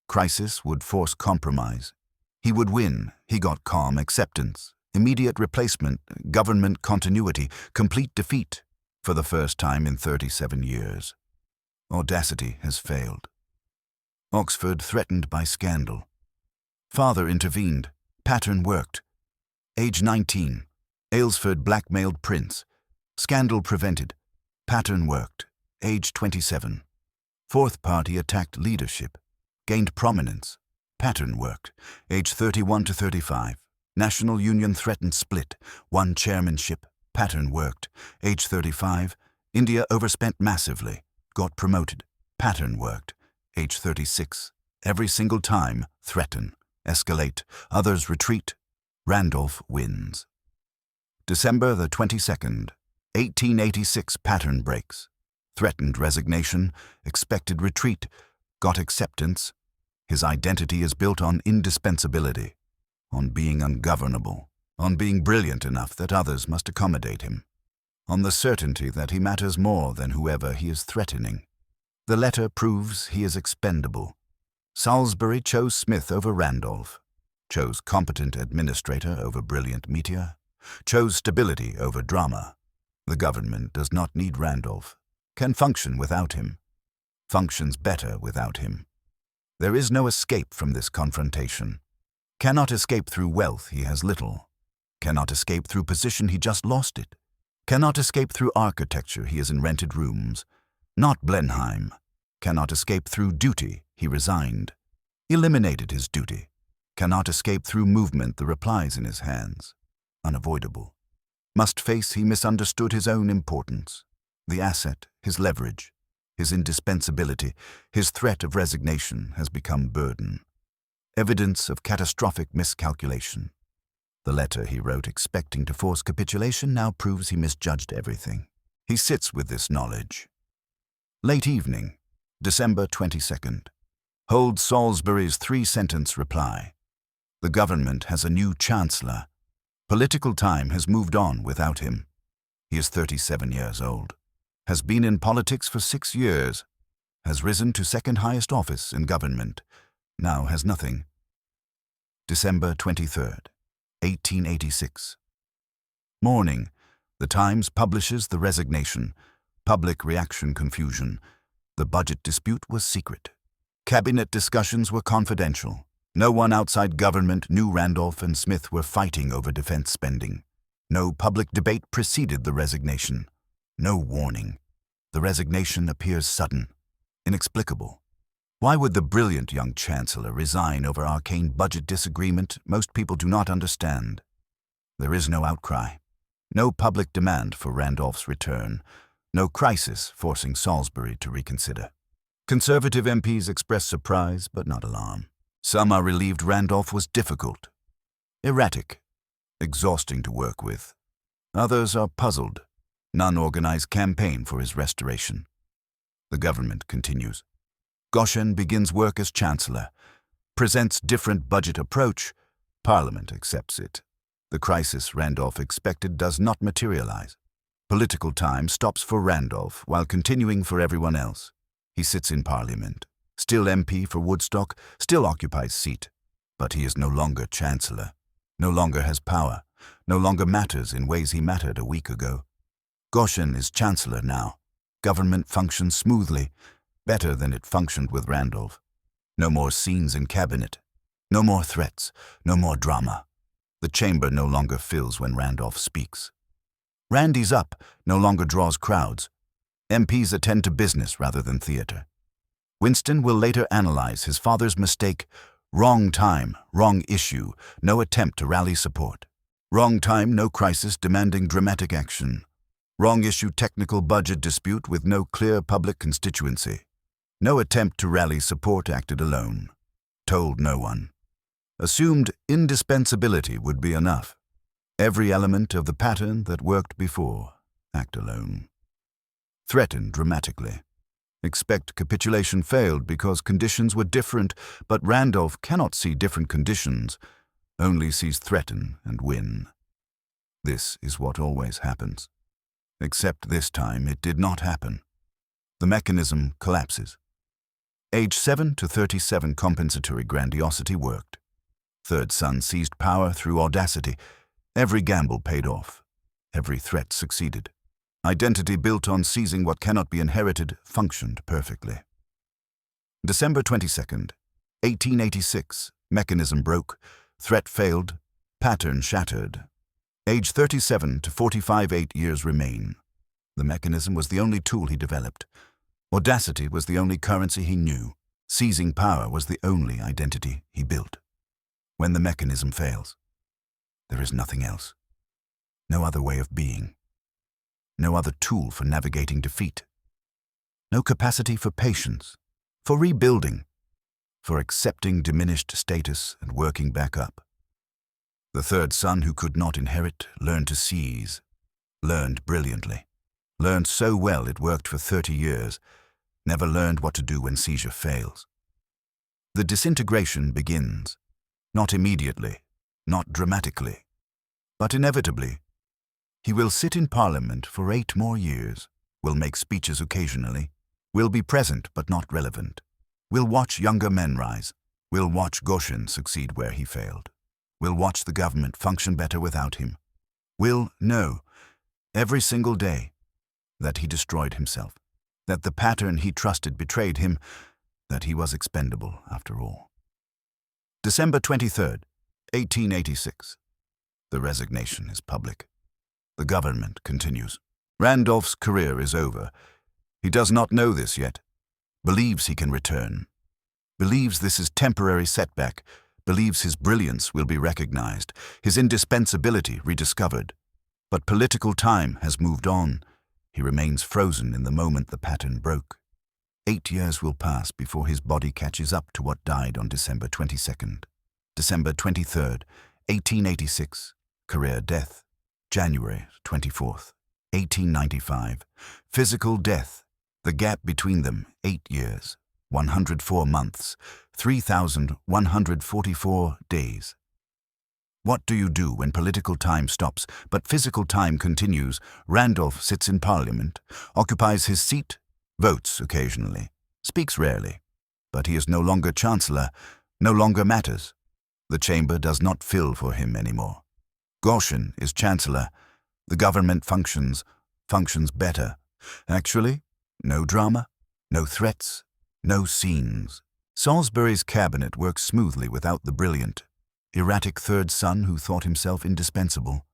crisis would force compromise. He would win. He got calm acceptance, immediate replacement, government continuity, complete defeat for the first time in 37 years. Audacity has failed. Oxford threatened by scandal. Father intervened. Pattern worked. Age 19. Aylesford blackmailed Prince. Scandal prevented. Pattern worked. Age 27. Fourth party attacked leadership. Gained prominence. Pattern worked. Age 31 to 35. National Union threatened split. Won chairmanship. Pattern worked. Age 35. India overspent massively. Got promoted. Pattern worked. Age 36. Every single time, threaten. Escalate. Others retreat. Randolph wins. December the 22nd, 1886. Pattern breaks. Threatened resignation. Expected retreat. Got acceptance. His identity is built on indispensability, on being ungovernable, on being brilliant enough that others must accommodate him, on the certainty that he matters more than whoever he is threatening. The letter proves he is expendable. Salisbury chose Smith over Randolph, chose competent administrator over brilliant meteor, chose stability over drama. The government does not need Randolph, can function without him, functions better without him. There is no escape from this confrontation. Cannot escape through wealth he has little. Cannot escape through position he just lost it. Cannot escape through architecture he is in rented rooms. Not Blenheim. Cannot escape through duty he resigned. Eliminated his duty. Cannot escape through movement the replies in his hands. Unavoidable. Must face he misunderstood his own importance. The asset, his leverage. His indispensability, his threat of resignation has become burden. Evidence of catastrophic miscalculation. The letter he wrote expecting to force capitulation now proves he misjudged everything. He sits with this knowledge. Late evening, December 22nd. Holds Salisbury's 3-sentence reply. The government has a new chancellor. Political time has moved on without him. He is 37 years old. Has been in politics for 6 years, has risen to second highest office in government, now has nothing. December 23rd, 1886. Morning. The Times publishes the resignation. Public reaction confusion. The budget dispute was secret. Cabinet discussions were confidential. No one outside government knew Randolph and Smith were fighting over defense spending. No public debate preceded the resignation. No warning. The resignation appears sudden, inexplicable. Why would the brilliant young chancellor resign over arcane budget disagreement most people do not understand? There is no outcry, no public demand for Randolph's return, no crisis forcing Salisbury to reconsider. Conservative MPs express surprise but not alarm. Some are relieved Randolph was difficult, erratic, exhausting to work with. Others are puzzled. None organize campaign for his restoration. The government continues. Goshen begins work as chancellor, presents different budget approach. Parliament accepts it. The crisis Randolph expected does not materialize. Political time stops for Randolph while continuing for everyone else. He sits in Parliament, still MP for Woodstock, still occupies seat. But he is no longer chancellor, no longer has power, no longer matters in ways he mattered a week ago. Goshen is chancellor now. Government functions smoothly, better than it functioned with Randolph. No more scenes in cabinet. No more threats. No more drama. The chamber no longer fills when Randolph speaks. Randy's up no longer draws crowds. MPs attend to business rather than theater. Winston will later analyze his father's mistake. Wrong time, wrong issue, no attempt to rally support. Wrong time, no crisis demanding dramatic action. Wrong issue, technical budget dispute with no clear public constituency. No attempt to rally support, acted alone. Told no one. Assumed indispensability would be enough. Every element of the pattern that worked before, act alone. Threatened dramatically. Expect capitulation failed because conditions were different, but Randolph cannot see different conditions, only sees threaten and win. This is what always happens. Except this time it did not happen. The mechanism collapses. Age 7 to 37 compensatory grandiosity worked. Third son seized power through audacity. Every gamble paid off. Every threat succeeded. Identity built on seizing what cannot be inherited functioned perfectly. December 22nd, 1886. Mechanism broke. Threat failed. Pattern shattered. Age 37 to 45, 8 years remain. The mechanism was the only tool he developed. Audacity was the only currency he knew. Seizing power was the only identity he built. When the mechanism fails, there is nothing else. No other way of being. No other tool for navigating defeat. No capacity for patience, for rebuilding, for accepting diminished status and working back up. The third son, who could not inherit, learned to seize, learned brilliantly, learned so well it worked for 30 years, never learned what to do when seizure fails. The disintegration begins, not immediately, not dramatically, but inevitably. He will sit in Parliament for 8 more years, will make speeches occasionally, will be present but not relevant, will watch younger men rise, will watch Goshen succeed where he failed, will watch the government function better without him, will know, every single day, that he destroyed himself, that the pattern he trusted betrayed him, that he was expendable after all. December 23rd, 1886. The resignation is public. The government continues. Randolph's career is over. He does not know this yet. Believes he can return. Believes this is temporary setback. Believes his brilliance will be recognized, his indispensability rediscovered. But political time has moved on. He remains frozen in the moment the pattern broke. 8 years will pass before his body catches up to what died on December 22nd. December 23rd, 1886. Career death. January 24th, 1895. Physical death. The gap between them, 8 years, 104 months, 3,144 days. What do you do when political time stops, but physical time continues? Randolph sits in Parliament, occupies his seat, votes occasionally, speaks rarely. But he is no longer Chancellor, no longer matters. The chamber does not fill for him anymore. Goshen is Chancellor. The government functions better. Actually, no drama, no threats, no scenes. Salisbury's cabinet works smoothly without the brilliant, erratic third son who thought himself indispensable.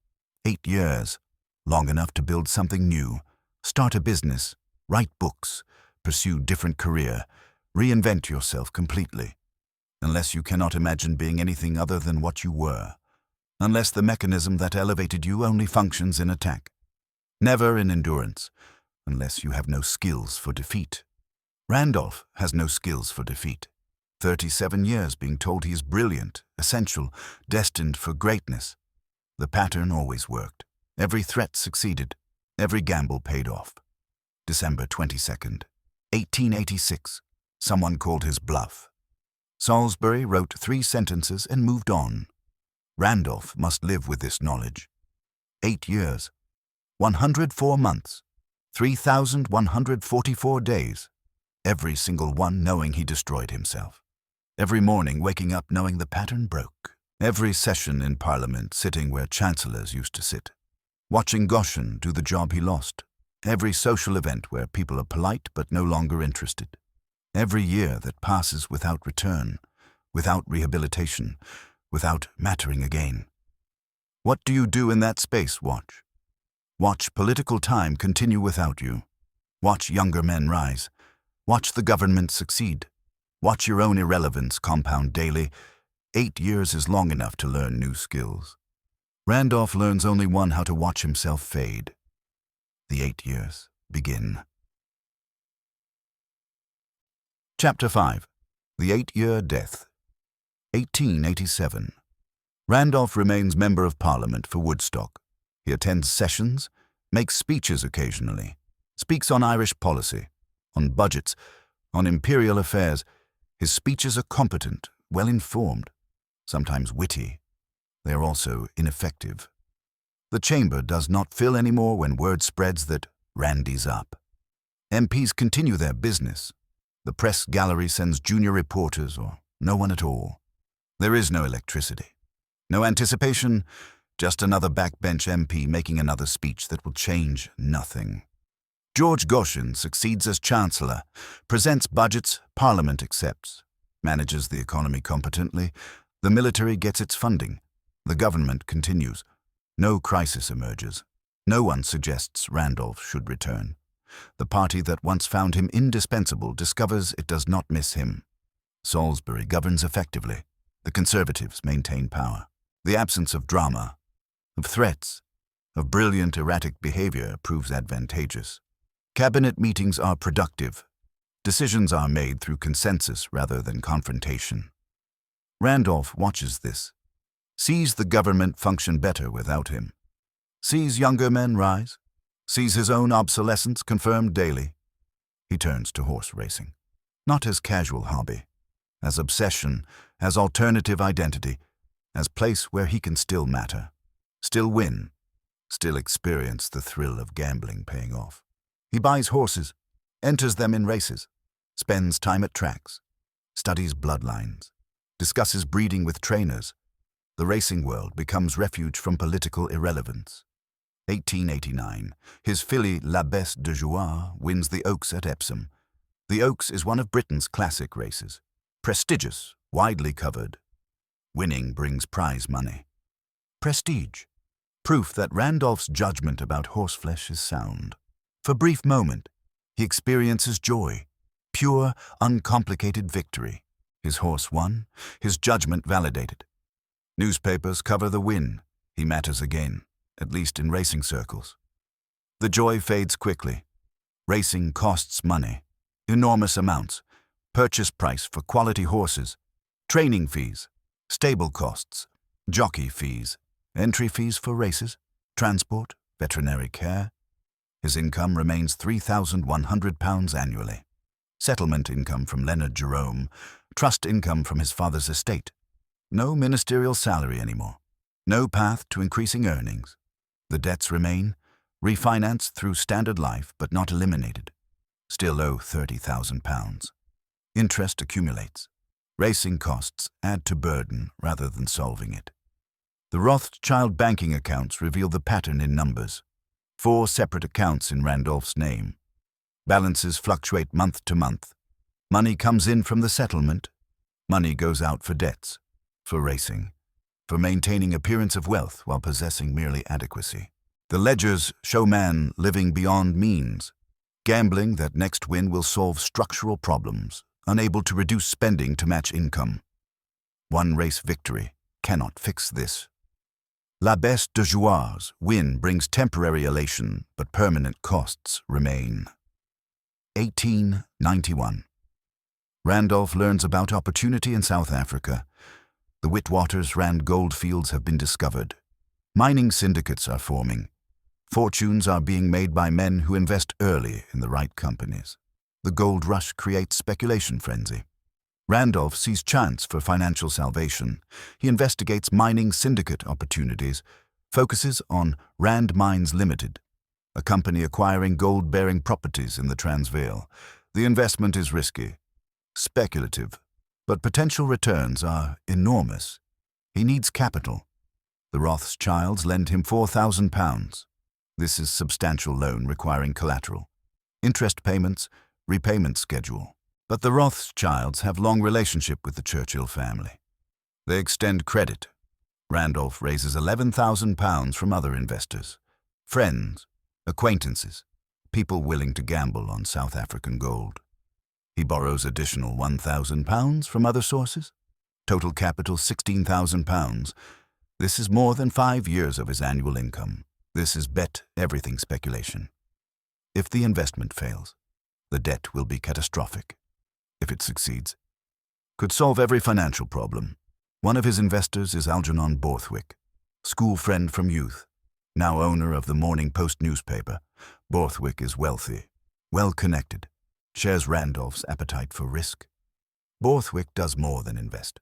8 years, long enough to build something new, start a business, write books, pursue different career, reinvent yourself completely. Unless you cannot imagine being anything other than what you were. Unless the mechanism that elevated you only functions in attack. Never in endurance, unless you have no skills for defeat. Randolph has no skills for defeat. 37 years being told he is brilliant, essential, destined for greatness. The pattern always worked. Every threat succeeded. Every gamble paid off. December 22nd, 1886. Someone called his bluff. Salisbury wrote 3 sentences and moved on. Randolph must live with this knowledge. 8 years, 104 months, 3,144 days, every single one knowing he destroyed himself. Every morning waking up knowing the pattern broke. Every session in Parliament sitting where chancellors used to sit. Watching Goshen do the job he lost. Every social event where people are polite but no longer interested. Every year that passes without return, without rehabilitation, without mattering again. What do you do in that space? Watch. Watch political time continue without you. Watch younger men rise. Watch the government succeed. Watch your own irrelevance compound daily. 8 years is long enough to learn new skills. Randolph learns only one: how to watch himself fade. The 8 years begin. Chapter 5. The 8-year death. 1887. Randolph remains Member of Parliament for Woodstock. He attends sessions, makes speeches occasionally, speaks on Irish policy, on budgets, on imperial affairs. His speeches are competent, well-informed, sometimes witty. They are also ineffective. The chamber does not fill anymore when word spreads that Randy's up. MPs continue their business. The press gallery sends junior reporters or no one at all. There is no electricity. No anticipation, just another backbench MP making another speech that will change nothing. George Goshen succeeds as Chancellor, presents budgets, Parliament accepts, manages the economy competently, the military gets its funding, the government continues. No crisis emerges. No one suggests Randolph should return. The party that once found him indispensable discovers it does not miss him. Salisbury governs effectively. The Conservatives maintain power. The absence of drama, of threats, of brilliant erratic behavior proves advantageous. Cabinet meetings are productive. Decisions are made through consensus rather than confrontation. Randolph watches this, sees the government function better without him, sees younger men rise, sees his own obsolescence confirmed daily. He turns to horse racing, not as casual hobby, as obsession, as alternative identity, as place where he can still matter, still win, still experience the thrill of gambling paying off. He buys horses, enters them in races, spends time at tracks, studies bloodlines, discusses breeding with trainers. The racing world becomes refuge from political irrelevance. 1889, his filly La Besse de Joie wins the Oaks at Epsom. The Oaks is one of Britain's classic races. Prestigious, widely covered. Winning brings prize money. Prestige. Proof that Randolph's judgment about horseflesh is sound. For a brief moment, he experiences joy, pure, uncomplicated victory. His horse won, his judgment validated. Newspapers cover the win. He matters again, at least in racing circles. The joy fades quickly. Racing costs money, enormous amounts. Purchase price for quality horses, training fees, stable costs, jockey fees, entry fees for races, transport, veterinary care. His income remains £3,100 annually. Settlement income from Leonard Jerome, trust income from his father's estate. No ministerial salary anymore. No path to increasing earnings. The debts remain, refinanced through standard life but not eliminated. Still owe £30,000. Interest accumulates. Racing costs add to burden rather than solving it. The Rothschild banking accounts reveal the pattern in numbers. 4 separate accounts in Randolph's name. Balances fluctuate month to month. Money comes in from the settlement. Money goes out for debts, for racing, for maintaining appearance of wealth while possessing merely adequacy. The ledgers show man living beyond means, gambling that next win will solve structural problems, unable to reduce spending to match income. One race victory cannot fix this. La Besse de Joie's win brings temporary elation, but permanent costs remain. 1891. Randolph learns about opportunity in South Africa. The Witwatersrand Rand gold fields have been discovered. Mining syndicates are forming. Fortunes are being made by men who invest early in the right companies. The gold rush creates speculation frenzy. Randolph sees chance for financial salvation. He investigates mining syndicate opportunities, focuses on Rand Mines Limited, a company acquiring gold-bearing properties in the Transvaal. The investment is risky, speculative, but potential returns are enormous. He needs capital. The Rothschilds lend him £4,000. This is substantial loan requiring collateral, interest payments, repayment schedule. But the Rothschilds have long relationship with the Churchill family. They extend credit. Randolph raises £11,000 from other investors, friends, acquaintances, people willing to gamble on South African gold. He borrows additional £1,000 from other sources. Total capital £16,000. This is more than 5 years of his annual income. This is bet everything speculation. If the investment fails, the debt will be catastrophic. If it succeeds, could solve every financial problem. One of his investors is Algernon Borthwick, school friend from youth, now owner of the Morning Post newspaper. Borthwick is wealthy, well-connected, shares Randolph's appetite for risk. Borthwick does more than invest.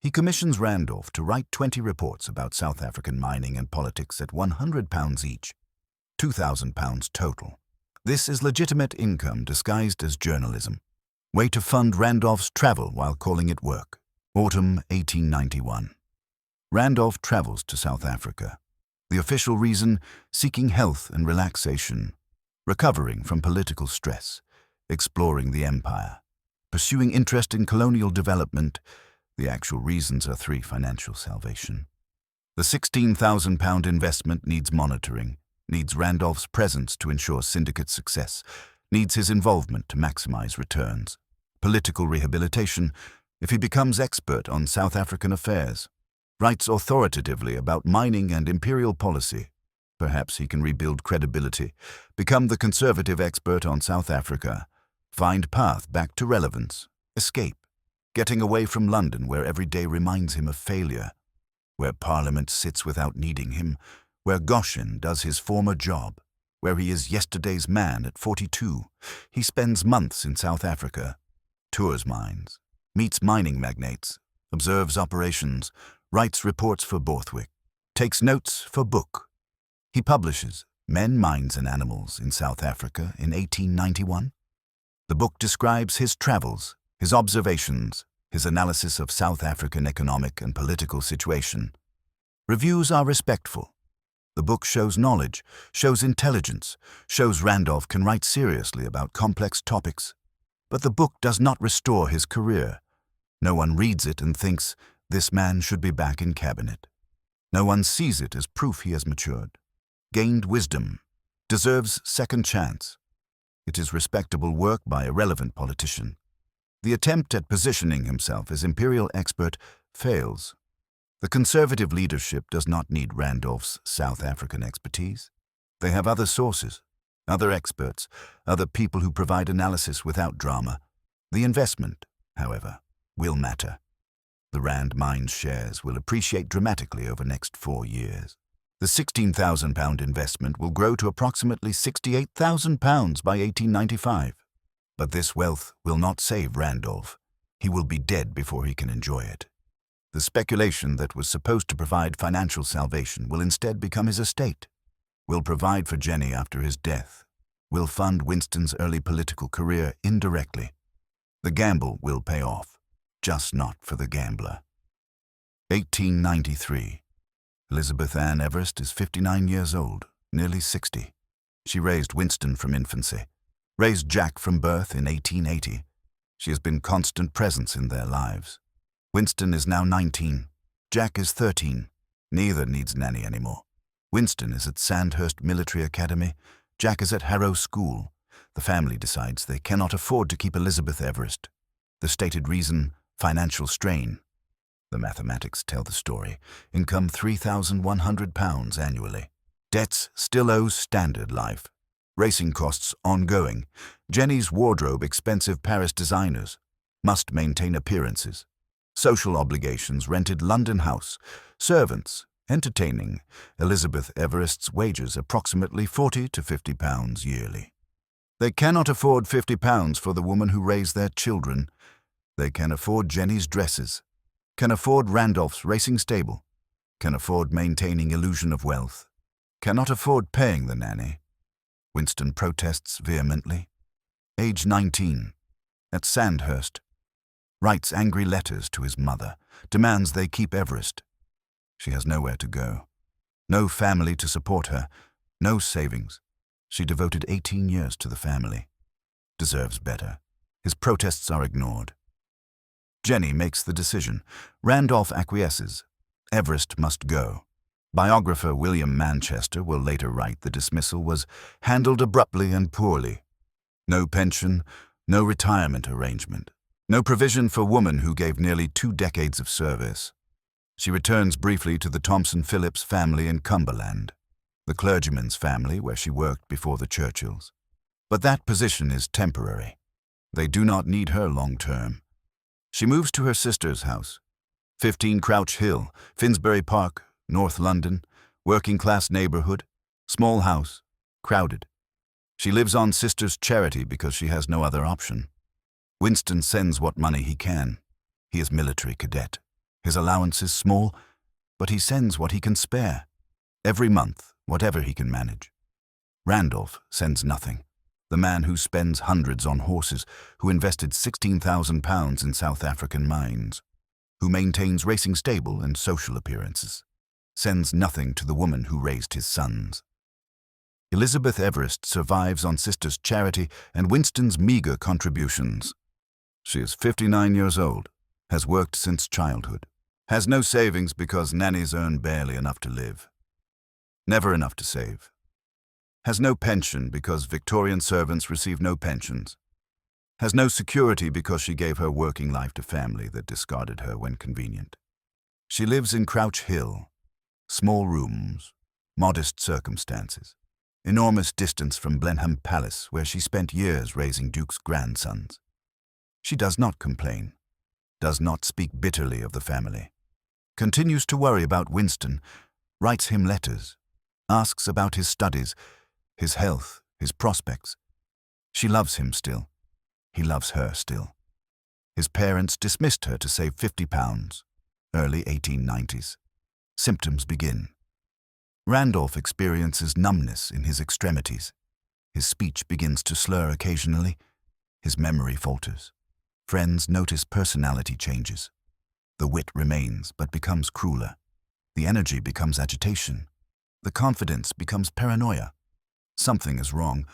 He commissions Randolph to write 20 reports about South African mining and politics at £100 each, £2,000 total. This is legitimate income disguised as journalism. Way to fund Randolph's travel while calling it work. Autumn 1891. Randolph travels to South Africa. The official reason, seeking health and relaxation, recovering from political stress, exploring the empire, pursuing interest in colonial development. The actual reasons are 3: financial salvation. The £16,000 investment needs monitoring. needs Randolph's presence to ensure syndicate success, needs his involvement to maximize returns. Political rehabilitation, if he becomes expert on South African affairs, writes authoritatively about mining and imperial policy. Perhaps he can rebuild credibility, become the conservative expert on South Africa, find path back to relevance, escape, getting away from London where every day reminds him of failure, where Parliament sits without needing him, where Goshen does his former job, where he is yesterday's man at 42. He spends months in South Africa, tours mines, meets mining magnates, observes operations, writes reports for Borthwick, takes notes for book. He publishes Men, Mines and Animals in South Africa in 1891. The book describes his travels, his observations, his analysis of South African economic and political situation. Reviews are respectful. The book shows knowledge, shows intelligence, shows Randolph can write seriously about complex topics. But the book does not restore his career. No one reads it and thinks, this man should be back in cabinet. No one sees it as proof he has matured, gained wisdom, deserves second chance. It is respectable work by a relevant politician. The attempt at positioning himself as imperial expert fails. The conservative leadership does not need Randolph's South African expertise. They have other sources, other experts, other people who provide analysis without drama. The investment, however, will matter. The Rand Mines shares will appreciate dramatically over next 4 years. The £16,000 investment will grow to approximately £68,000 by 1895. But this wealth will not save Randolph. He will be dead before he can enjoy it. The speculation that was supposed to provide financial salvation will instead become his estate, will provide for Jenny after his death, will fund Winston's early political career indirectly. The gamble will pay off, just not for the gambler. 1893. Elizabeth Ann Everest is 59 years old, nearly 60. She raised Winston from infancy, raised Jack from birth in 1880. She has been constant presence in their lives. Winston is now 19. Jack is 13. Neither needs nanny anymore. Winston is at Sandhurst Military Academy. Jack is at Harrow School. The family decides they cannot afford to keep Elizabeth Everest. The stated reason, financial strain. The mathematics tell the story. Income £3,100 annually. Debts still owes standard life. Racing costs ongoing. Jenny's wardrobe expensive Paris designers. Must maintain appearances. Social obligations rented London house. Servants, entertaining. Elizabeth Everest's wages approximately £40 to £50 yearly. They cannot afford £50 for the woman who raised their children. They can afford Jenny's dresses, can afford Randolph's racing stable, can afford maintaining illusion of wealth, cannot afford paying the nanny. Winston protests vehemently. Age 19, at Sandhurst. Writes angry letters to his mother, demands they keep Everest. She has nowhere to go. No family to support her, no savings. She devoted 18 years to the family. Deserves better. His protests are ignored. Jenny makes the decision. Randolph acquiesces. Everest must go. Biographer William Manchester will later write the dismissal was handled abruptly and poorly. No pension, no retirement arrangement. No provision for woman who gave nearly 2 decades of service. She returns briefly to the Thompson Phillips family in Cumberland, the clergyman's family where she worked before the Churchills. But that position is temporary. They do not need her long term. She moves to her sister's house, 15 Crouch Hill, Finsbury Park, North London, working-class neighborhood, small house, crowded. She lives on sister's charity because she has no other option. Winston sends what money he can. He is military cadet. His allowance is small, but he sends what he can spare. Every month, whatever he can manage. Randolph sends nothing. The man who spends hundreds on horses, who invested £16,000 in South African mines, who maintains racing stable and social appearances, sends nothing to the woman who raised his sons. Elizabeth Everest survives on sister's charity and Winston's meager contributions. She is 59 years old, has worked since childhood, has no savings because nannies earn barely enough to live. Never enough to save. Has no pension because Victorian servants receive no pensions. Has no security because she gave her working life to family that discarded her when convenient. She lives in Crouch Hill, small rooms, modest circumstances, enormous distance from Blenheim Palace where she spent years raising Duke's grandsons. She does not complain, does not speak bitterly of the family, continues to worry about Winston, writes him letters, asks about his studies, his health, his prospects. She loves him still. He loves her still. His parents dismissed her to save £50, early 1890s. Symptoms begin. Randolph experiences numbness in his extremities. His speech begins to slur occasionally. His memory falters. Friends notice personality changes. The wit remains but becomes crueler. The energy becomes agitation. The confidence becomes paranoia. Something is wrong.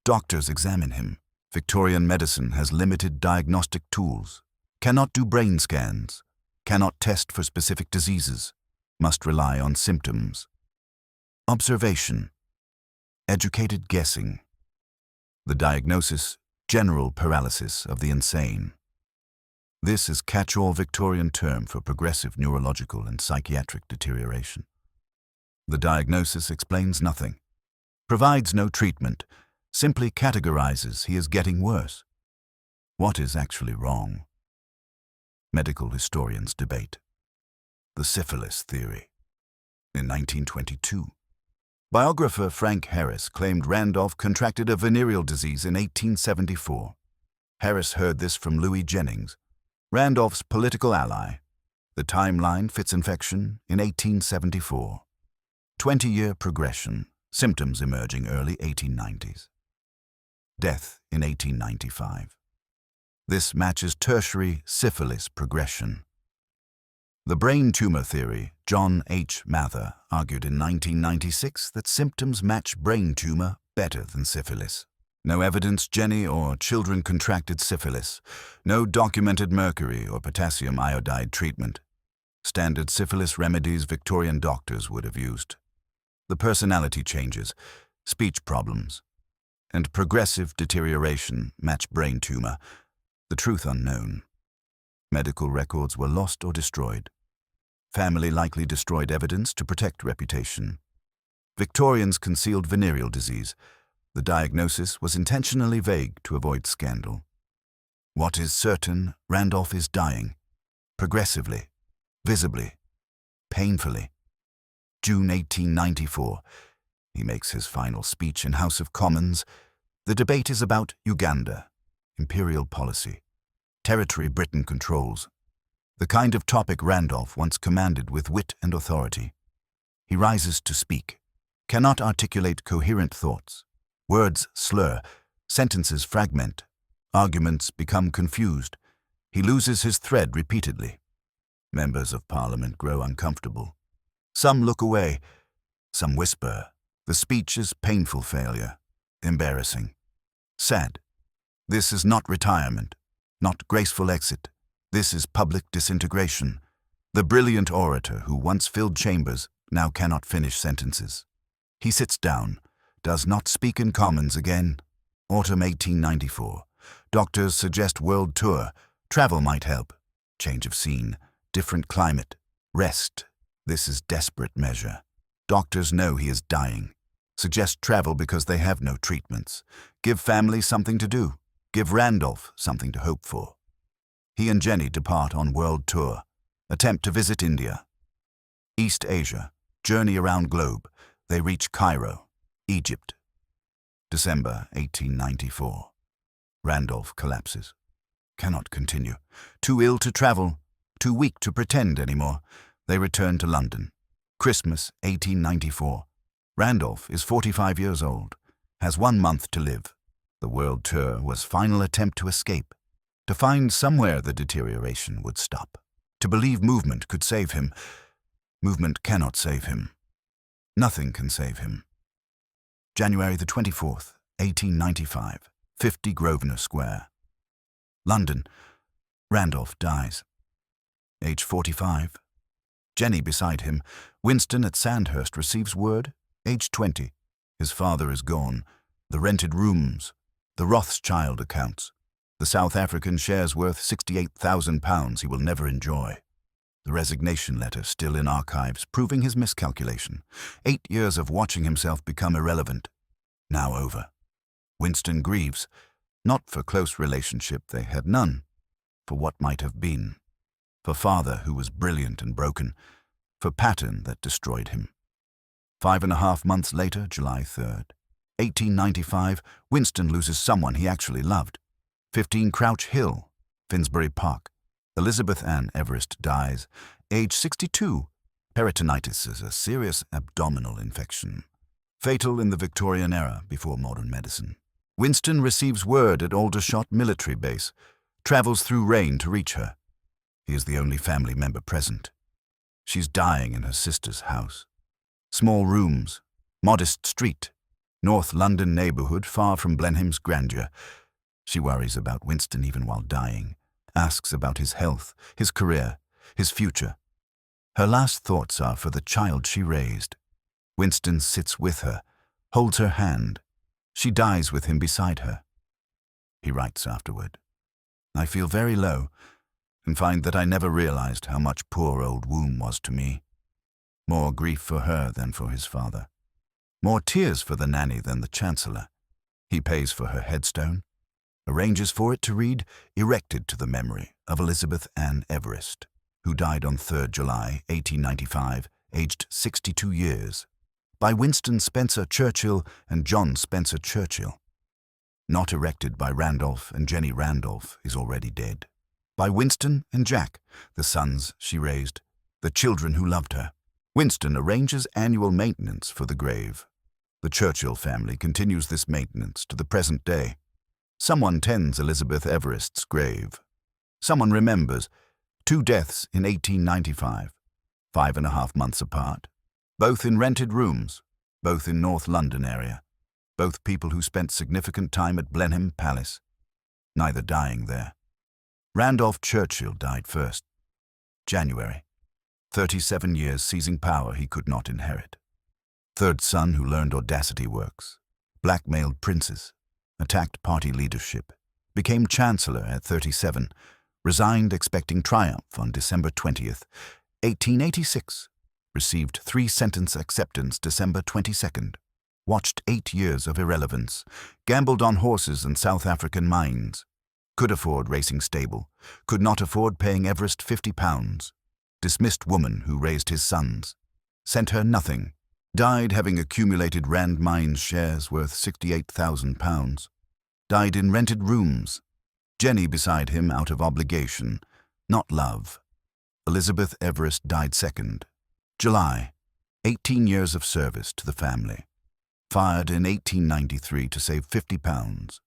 Doctors examine him. Victorian medicine has limited diagnostic tools, cannot do brain scans, cannot test for specific diseases, must rely on symptoms. Observation. Educated guessing. The diagnosis, general paralysis of the insane. This is catch-all Victorian term for progressive neurological and psychiatric deterioration. The diagnosis explains nothing, provides no treatment, simply categorizes he is getting worse. What is actually wrong? Medical historians debate. The syphilis theory. In 1922, biographer Frank Harris claimed Randolph contracted a venereal disease in 1874. Harris heard this from Louis Jennings, Randolph's political ally. The timeline fits infection in 1874. 20-year progression, symptoms emerging early 1890s. Death in 1895. This matches tertiary syphilis progression. The brain tumor theory, John H. Mather, argued in 1996 that symptoms match brain tumor better than syphilis. No evidence Jenny or children contracted syphilis. No documented mercury or potassium iodide treatment. Standard syphilis remedies Victorian doctors would have used. The personality changes, speech problems, and progressive deterioration match brain tumor, the truth unknown. Medical records were lost or destroyed. Family likely destroyed evidence to protect reputation. Victorians concealed venereal disease. The diagnosis was intentionally vague to avoid scandal. What is certain, Randolph is dying. Progressively, visibly, painfully. June 1894. He makes his final speech in House of Commons. The debate is about Uganda, imperial policy, territory Britain controls, the kind of topic Randolph once commanded with wit and authority. He rises to speak, cannot articulate coherent thoughts. Words slur, sentences fragment, arguments become confused. He loses his thread repeatedly. Members of Parliament grow uncomfortable. Some look away, some whisper. The speech is painful failure, embarrassing, sad. This is not retirement, not graceful exit. This is public disintegration. The brilliant orator who once filled chambers now cannot finish sentences. He sits down, does not speak in Commons again. Autumn 1894. Doctors suggest world tour. Travel might help. Change of scene, different climate, rest. This is desperate measure. Doctors know he is dying. Suggest travel because they have no treatments. Give family something to do. Give Randolph something to hope for. He and Jenny depart on world tour. Attempt to visit India. East Asia. Journey around globe. They reach Cairo, Egypt. December 1894. Randolph collapses. Cannot continue. Too ill to travel. Too weak to pretend anymore. They return to London. Christmas 1894. Randolph is 45 years old, has 1 month to live. The world tour was final attempt to escape, to find somewhere the deterioration would stop, to believe movement could save him. Movement cannot save him. Nothing can save him. January the 24th, 1895, 50 Grosvenor Square. London. Randolph dies. Age 45. Jenny beside him. Winston at Sandhurst receives word. Age 20. His father is gone. The rented rooms, the Rothschild accounts, the South African shares worth £68,000 he will never enjoy. The resignation letter still in archives, proving his miscalculation. 8 years of watching himself become irrelevant, now over. Winston grieves, not for close relationship they had none, for what might have been, for father who was brilliant and broken, for pattern that destroyed him. 5.5 months later, July 3rd, 1895, Winston loses someone he actually loved. 15 Crouch Hill, Finsbury Park. Elizabeth Ann Everest dies, age 62. Peritonitis is a serious abdominal infection, fatal in the Victorian era before modern medicine. Winston receives word at Aldershot military base, travels through rain to reach her. He is the only family member present. She's dying in her sister's house. Small rooms, modest street, North London neighbourhood far from Blenheim's grandeur. She worries about Winston even while dying, asks about his health, his career, his future. Her last thoughts are for the child she raised. Winston sits with her, holds her hand. She dies with him beside her. He writes afterward, "I feel very low and find that I never realized how much poor old Womb was to me. More grief for her than for his father. More tears for the nanny than the Chancellor. He pays for her headstone, arranges for it to read, erected to the memory of Elizabeth Ann Everest, who died on 3rd July, 1895, aged 62 years, by Winston Spencer Churchill and John Spencer Churchill. Not erected by Randolph and Jenny Randolph is already dead. By Winston and Jack, the sons she raised, the children who loved her. Winston arranges annual maintenance for the grave. The Churchill family continues this maintenance to the present day. Someone tends Elizabeth Everest's grave. Someone remembers 2 deaths in 1895, 5.5 months apart, both in rented rooms, both in North London area, both people who spent significant time at Blenheim Palace, neither dying there. Randolph Churchill died first, January. 37 years seizing power he could not inherit. Third son who learned audacity works, blackmailed princes, attacked party leadership, became Chancellor at 37, resigned expecting triumph on December 20th, 1886, received 3-sentence acceptance December 22nd, watched 8 years of irrelevance, gambled on horses and South African mines, could afford racing stable, could not afford paying Everest £50, dismissed woman who raised his sons, sent her nothing, died having accumulated Rand Mines shares worth £68,000, died in rented rooms, Jenny beside him out of obligation, not love. Elizabeth Everest died second, July, 18 years of service to the family, fired in 1893 to save £50,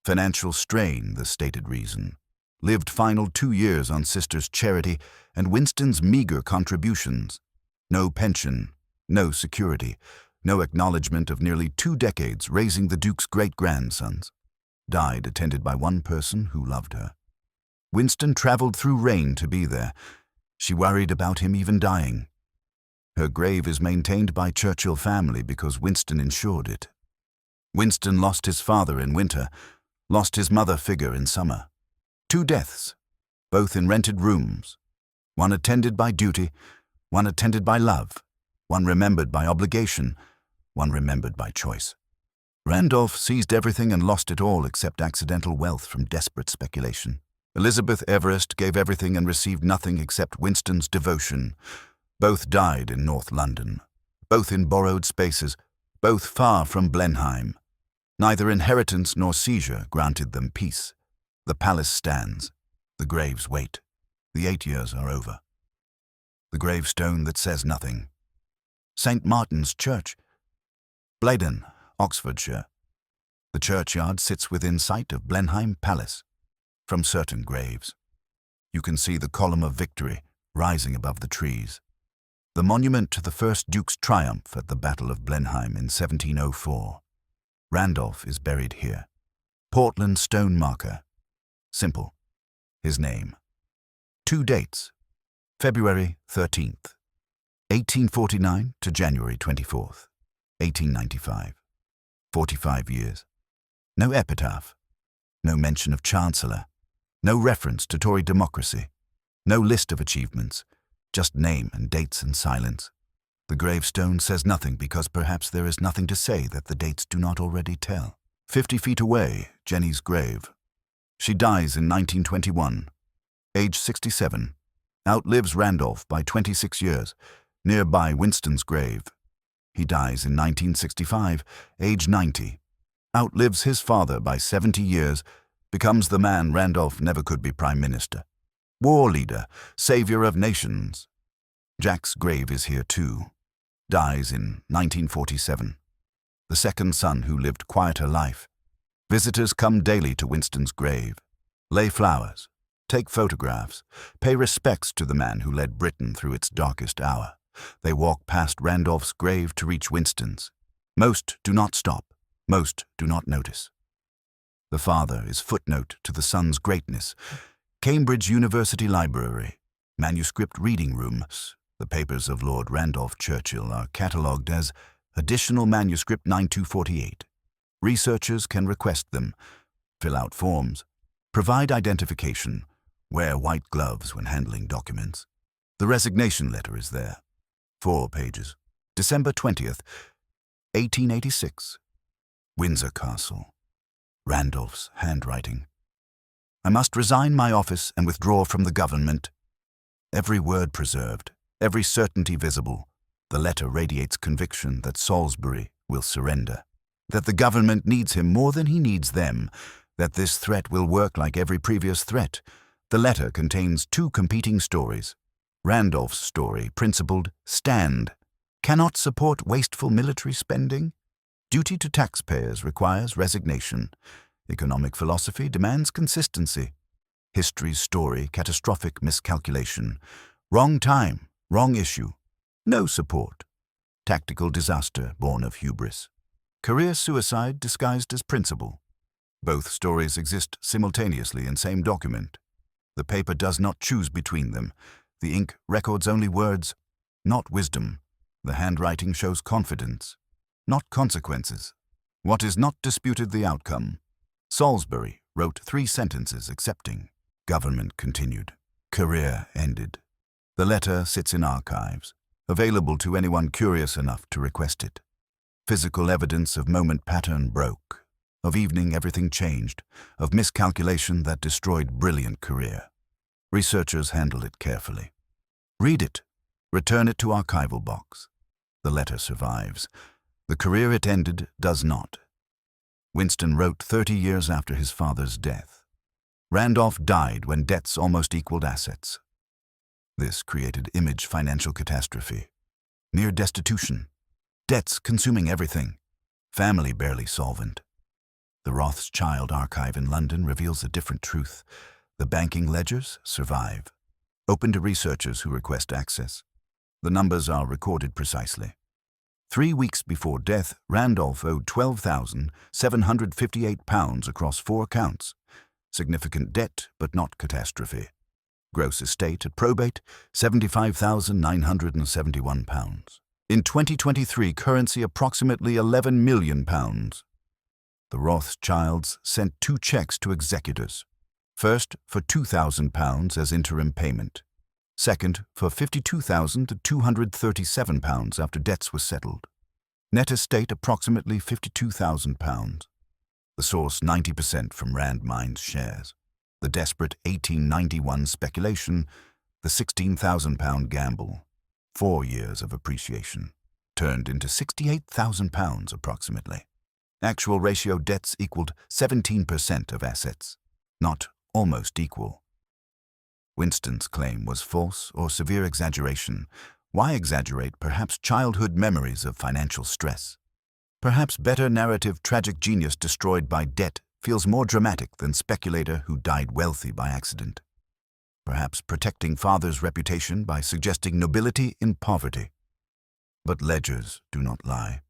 financial strain the stated reason. Lived final 2 years on sister's charity and Winston's meager contributions. No pension, no security, no acknowledgement of nearly 2 decades raising the Duke's great-grandsons. Died attended by one person who loved her. Winston travelled through rain to be there. She worried about him even dying. Her grave is maintained by Churchill family because Winston insured it. Winston lost his father in winter, lost his mother figure in summer. 2 deaths, both in rented rooms, one attended by duty, one attended by love, one remembered by obligation, one remembered by choice. Randolph seized everything and lost it all except accidental wealth from desperate speculation. Elizabeth Everest gave everything and received nothing except Winston's devotion. Both died in North London, both in borrowed spaces, both far from Blenheim. Neither inheritance nor seizure granted them peace. The palace stands, the graves wait. The 8 years are over. The gravestone that says nothing. St. Martin's Church, Bladon, Oxfordshire. The churchyard sits within sight of Blenheim Palace. From certain graves, you can see the column of victory rising above the trees. The monument to the first Duke's triumph at the Battle of Blenheim in 1704. Randolph is buried here. Portland stone marker. Simple. His name. 2 dates. February 13th, 1849 to January 24th, 1895. 45 years. No epitaph, no mention of chancellor, no reference to Tory democracy, no list of achievements, just name and dates and silence. The gravestone says nothing because perhaps there is nothing to say that the dates do not already tell. 50 feet away, Jenny's grave. She dies in 1921, age 67, outlives Randolph by 26 years, nearby Winston's grave. He dies in 1965, age 90, outlives his father by 70 years, becomes the man Randolph never could be prime minister. War leader, savior of nations. Jack's grave is here too. Dies in 1947. The second son who lived quieter life. Visitors come daily to Winston's grave, lay flowers, take photographs, pay respects to the man who led Britain through its darkest hour. They walk past Randolph's grave to reach Winston's. Most do not stop, most do not notice. The father is footnote to the son's greatness. Cambridge University Library, manuscript reading rooms. The papers of Lord Randolph Churchill are catalogued as Additional Manuscript 9248. Researchers can request them, fill out forms, provide identification, wear white gloves when handling documents. The resignation letter is there. 4 pages. December 20th, 1886. Windsor Castle. Randolph's handwriting. I must resign my office and withdraw from the government. Every word preserved, every certainty visible. The letter radiates conviction that Salisbury will surrender, that the government needs him more than he needs them, that this threat will work like every previous threat. The letter contains 2 competing stories. Randolph's story, principled, stand, cannot support wasteful military spending. Duty to taxpayers requires resignation. Economic philosophy demands consistency. History's story, catastrophic miscalculation. Wrong time, wrong issue. No support. Tactical disaster born of hubris. Career suicide disguised as principle. Both stories exist simultaneously in same document. The paper does not choose between them. The ink records only words, not wisdom. The handwriting shows confidence, not consequences. What is not disputed the outcome. Salisbury wrote 3 sentences accepting. Government continued. Career ended. The letter sits in archives, available to anyone curious enough to request it. Physical evidence of moment pattern broke, of evening everything changed, of miscalculation that destroyed brilliant career. Researchers handle it carefully. Read it. Return it to archival box. The letter survives. The career it ended does not. Winston wrote 30 years after his father's death. Randolph died when debts almost equaled assets. This created image financial catastrophe. Near destitution. Debts consuming everything. Family barely solvent. The Rothschild archive in London reveals a different truth. The banking ledgers survive. Open to researchers who request access. The numbers are recorded precisely. 3 weeks before death, Randolph owed £12,758 across 4 accounts. Significant debt, but not catastrophe. Gross estate at probate, £75,971. In 2023, currency approximately £11 million. The Rothschilds sent 2 checks to executors. First, for £2,000 as interim payment. Second, for £52,237 after debts were settled. Net estate approximately £52,000. The source 90% from Rand Mines shares. The desperate 1891 speculation, the £16,000 gamble. 4 years of appreciation, turned into £68,000 approximately. Actual ratio debts equaled 17% of assets, not almost equal. Winston's claim was false or severe exaggeration. Why exaggerate perhaps childhood memories of financial stress? Perhaps better narrative tragic genius destroyed by debt feels more dramatic than speculator who died wealthy by accident. Perhaps protecting father's reputation by suggesting nobility in poverty. But ledgers do not lie.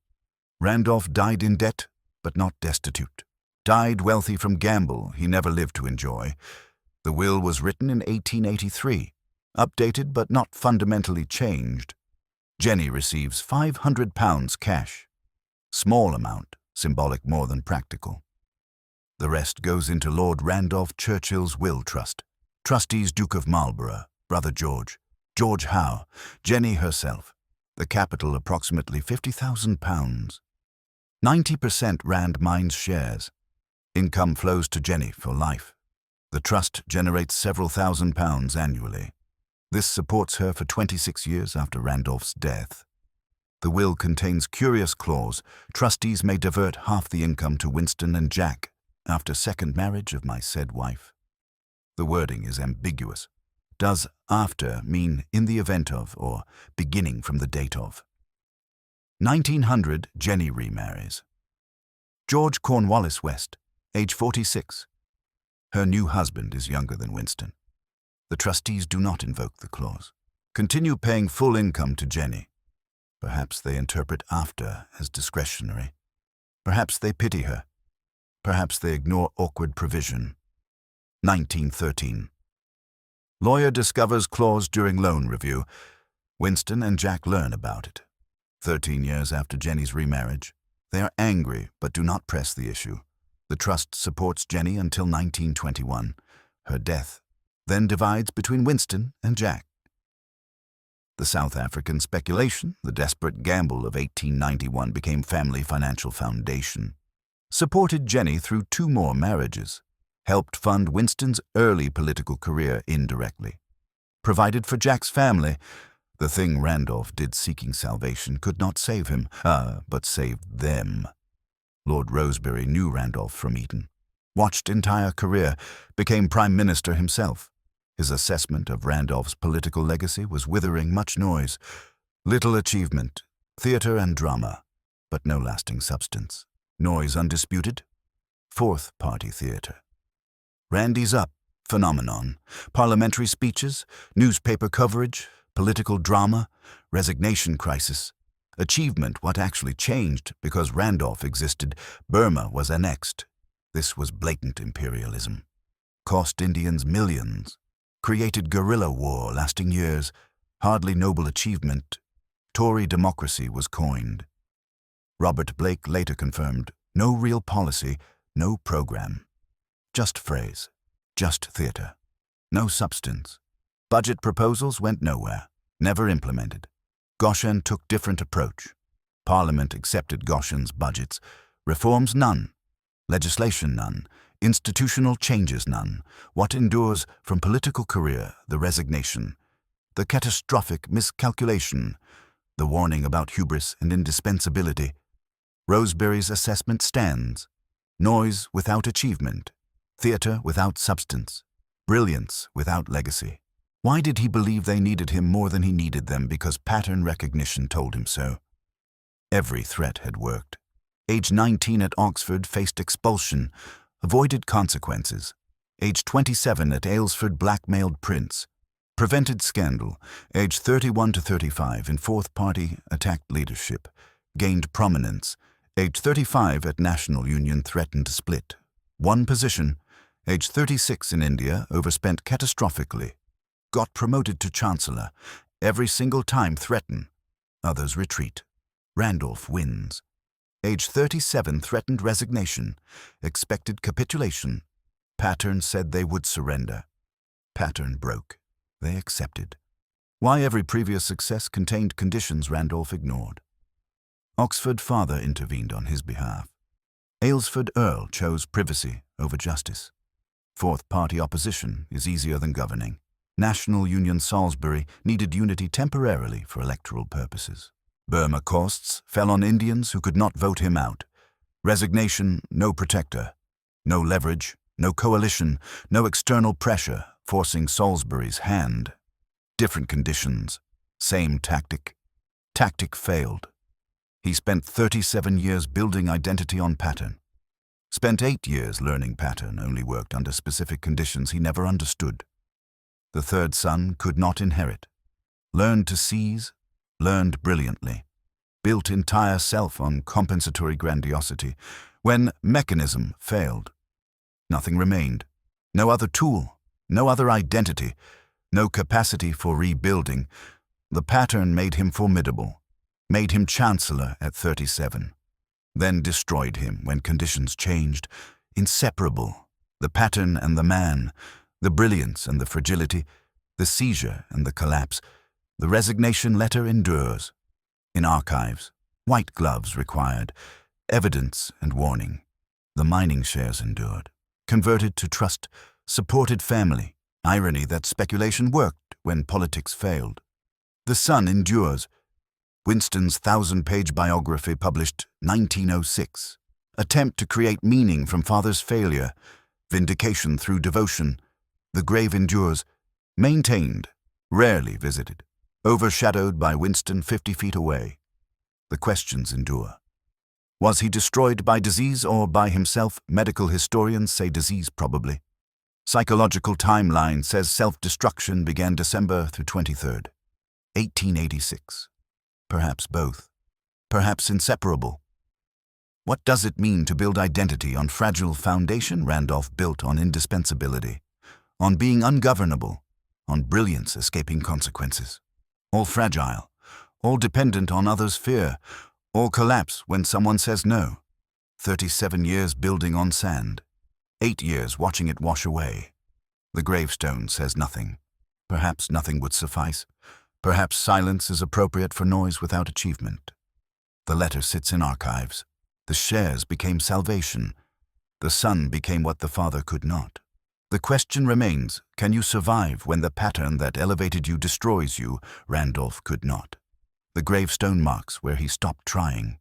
Randolph died in debt, but not destitute. Died wealthy from gamble he never lived to enjoy. The will was written in 1883, updated but not fundamentally changed. Jenny receives £500 cash. Small amount, symbolic more than practical. The rest goes into Lord Randolph Churchill's will trust. Trustees Duke of Marlborough, Brother George, George Howe, Jenny herself. The capital approximately £50,000. 90% Rand Mines shares. Income flows to Jenny for life. The trust generates several £1,000s annually. This supports her for 26 years after Randolph's death. The will contains curious clause. Trustees may divert half the income to Winston and Jack after second marriage of my said wife. The wording is ambiguous. Does after mean in the event of or beginning from the date of? 1900, Jenny remarries. George Cornwallis West, age 46. Her new husband is younger than Winston. The trustees do not invoke the clause. Continue paying full income to Jenny. Perhaps they interpret after as discretionary. Perhaps they pity her. Perhaps they ignore awkward provision. 1913. Lawyer discovers clause during loan review. Winston and Jack learn about it. 13 years after Jenny's remarriage. They are angry but do not press the issue. The trust supports Jenny until 1921, her death, then divides between Winston and Jack. The South African speculation, the desperate gamble of 1891, became Family Financial Foundation. Supported Jenny through 2 more marriages. Helped fund Winston's early political career indirectly. Provided for Jack's family. The thing Randolph did seeking salvation could not save him, but saved them. Lord Rosebery knew Randolph from Eton. Watched entire career, became Prime Minister himself. His assessment of Randolph's political legacy was withering much noise. Little achievement, theatre and drama, but no lasting substance. Noise undisputed, fourth party theatre. Randy's up, phenomenon. Parliamentary speeches, newspaper coverage, political drama, resignation crisis. Achievement, what actually changed because Randolph existed, Burma was annexed. This was blatant imperialism. Cost Indians millions. Created guerrilla war lasting years. Hardly noble achievement. Tory democracy was coined. Robert Blake later confirmed, no real policy, no program. Just phrase, just theatre. No substance. Budget proposals went nowhere, never implemented. Goshen took different approach. Parliament accepted Goshen's budgets. Reforms none. Legislation none. Institutional changes none. What endures from political career, the resignation, the catastrophic miscalculation, the warning about hubris and indispensability. Rosebery's assessment stands. Noise without achievement. Theatre without substance. Brilliance without legacy. Why did he believe they needed him more than he needed them? Because pattern recognition told him so. Every threat had worked. Age 19 at Oxford faced expulsion, avoided consequences. Age 27 at Aylesford blackmailed Prince. Prevented scandal. Age 31 to 35 in Fourth Party attacked leadership. Gained prominence. Age 35 at National Union threatened to split. Won position. Age 36 in India overspent catastrophically. Got promoted to Chancellor. Every single time threaten. Others retreat. Randolph wins. Age 37 threatened resignation. Expected capitulation. Pattern said they would surrender. Pattern broke. They accepted. Why every previous success contained conditions Randolph ignored. Oxford father intervened on his behalf. Aylesford Earl chose privacy over justice. Fourth Party opposition is easier than governing. National Union Salisbury needed unity temporarily for electoral purposes. Burma costs fell on Indians who could not vote him out. Resignation, no protector. No leverage, no coalition, no external pressure forcing Salisbury's hand. Different conditions, same tactic. Tactic failed. He spent 37 years building identity on pattern. Spent 8 years learning pattern, only worked under specific conditions he never understood. The third son could not inherit. Learned to seize, learned brilliantly. Built entire self on compensatory grandiosity. When mechanism failed, nothing remained. No other tool, no other identity, no capacity for rebuilding. The pattern made him formidable, made him chancellor at 37. then destroyed him when conditions changed. Inseparable, the pattern and the man, the brilliance and the fragility, the seizure and the collapse. The resignation letter endures. In archives, white gloves required, evidence and warning. The mining shares endured, converted to trust, supported family. Irony that speculation worked when politics failed. The Sun endures. Winston's 1,000-page biography published 1906. Attempt to create meaning from father's failure. Vindication through devotion. The grave endures. Maintained, rarely visited. Overshadowed by Winston 50 feet away. The questions endure. Was he destroyed by disease or by himself? Medical historians say disease probably. Psychological timeline says self-destruction began December through 23rd, 1886. Perhaps both. Perhaps inseparable. What does it mean to build identity on fragile foundation? Randolph built on indispensability, on being ungovernable, on brilliance escaping consequences. All fragile, all dependent on others' fear, all collapse when someone says no. 37 years building on sand, 8 years watching it wash away. The gravestone says nothing. Perhaps nothing would suffice. Perhaps silence is appropriate for noise without achievement. The letter sits in archives. The shares became salvation. The son became what the father could not. The question remains, can you survive when the pattern that elevated you destroys you? Randolph could not. The gravestone marks where he stopped trying.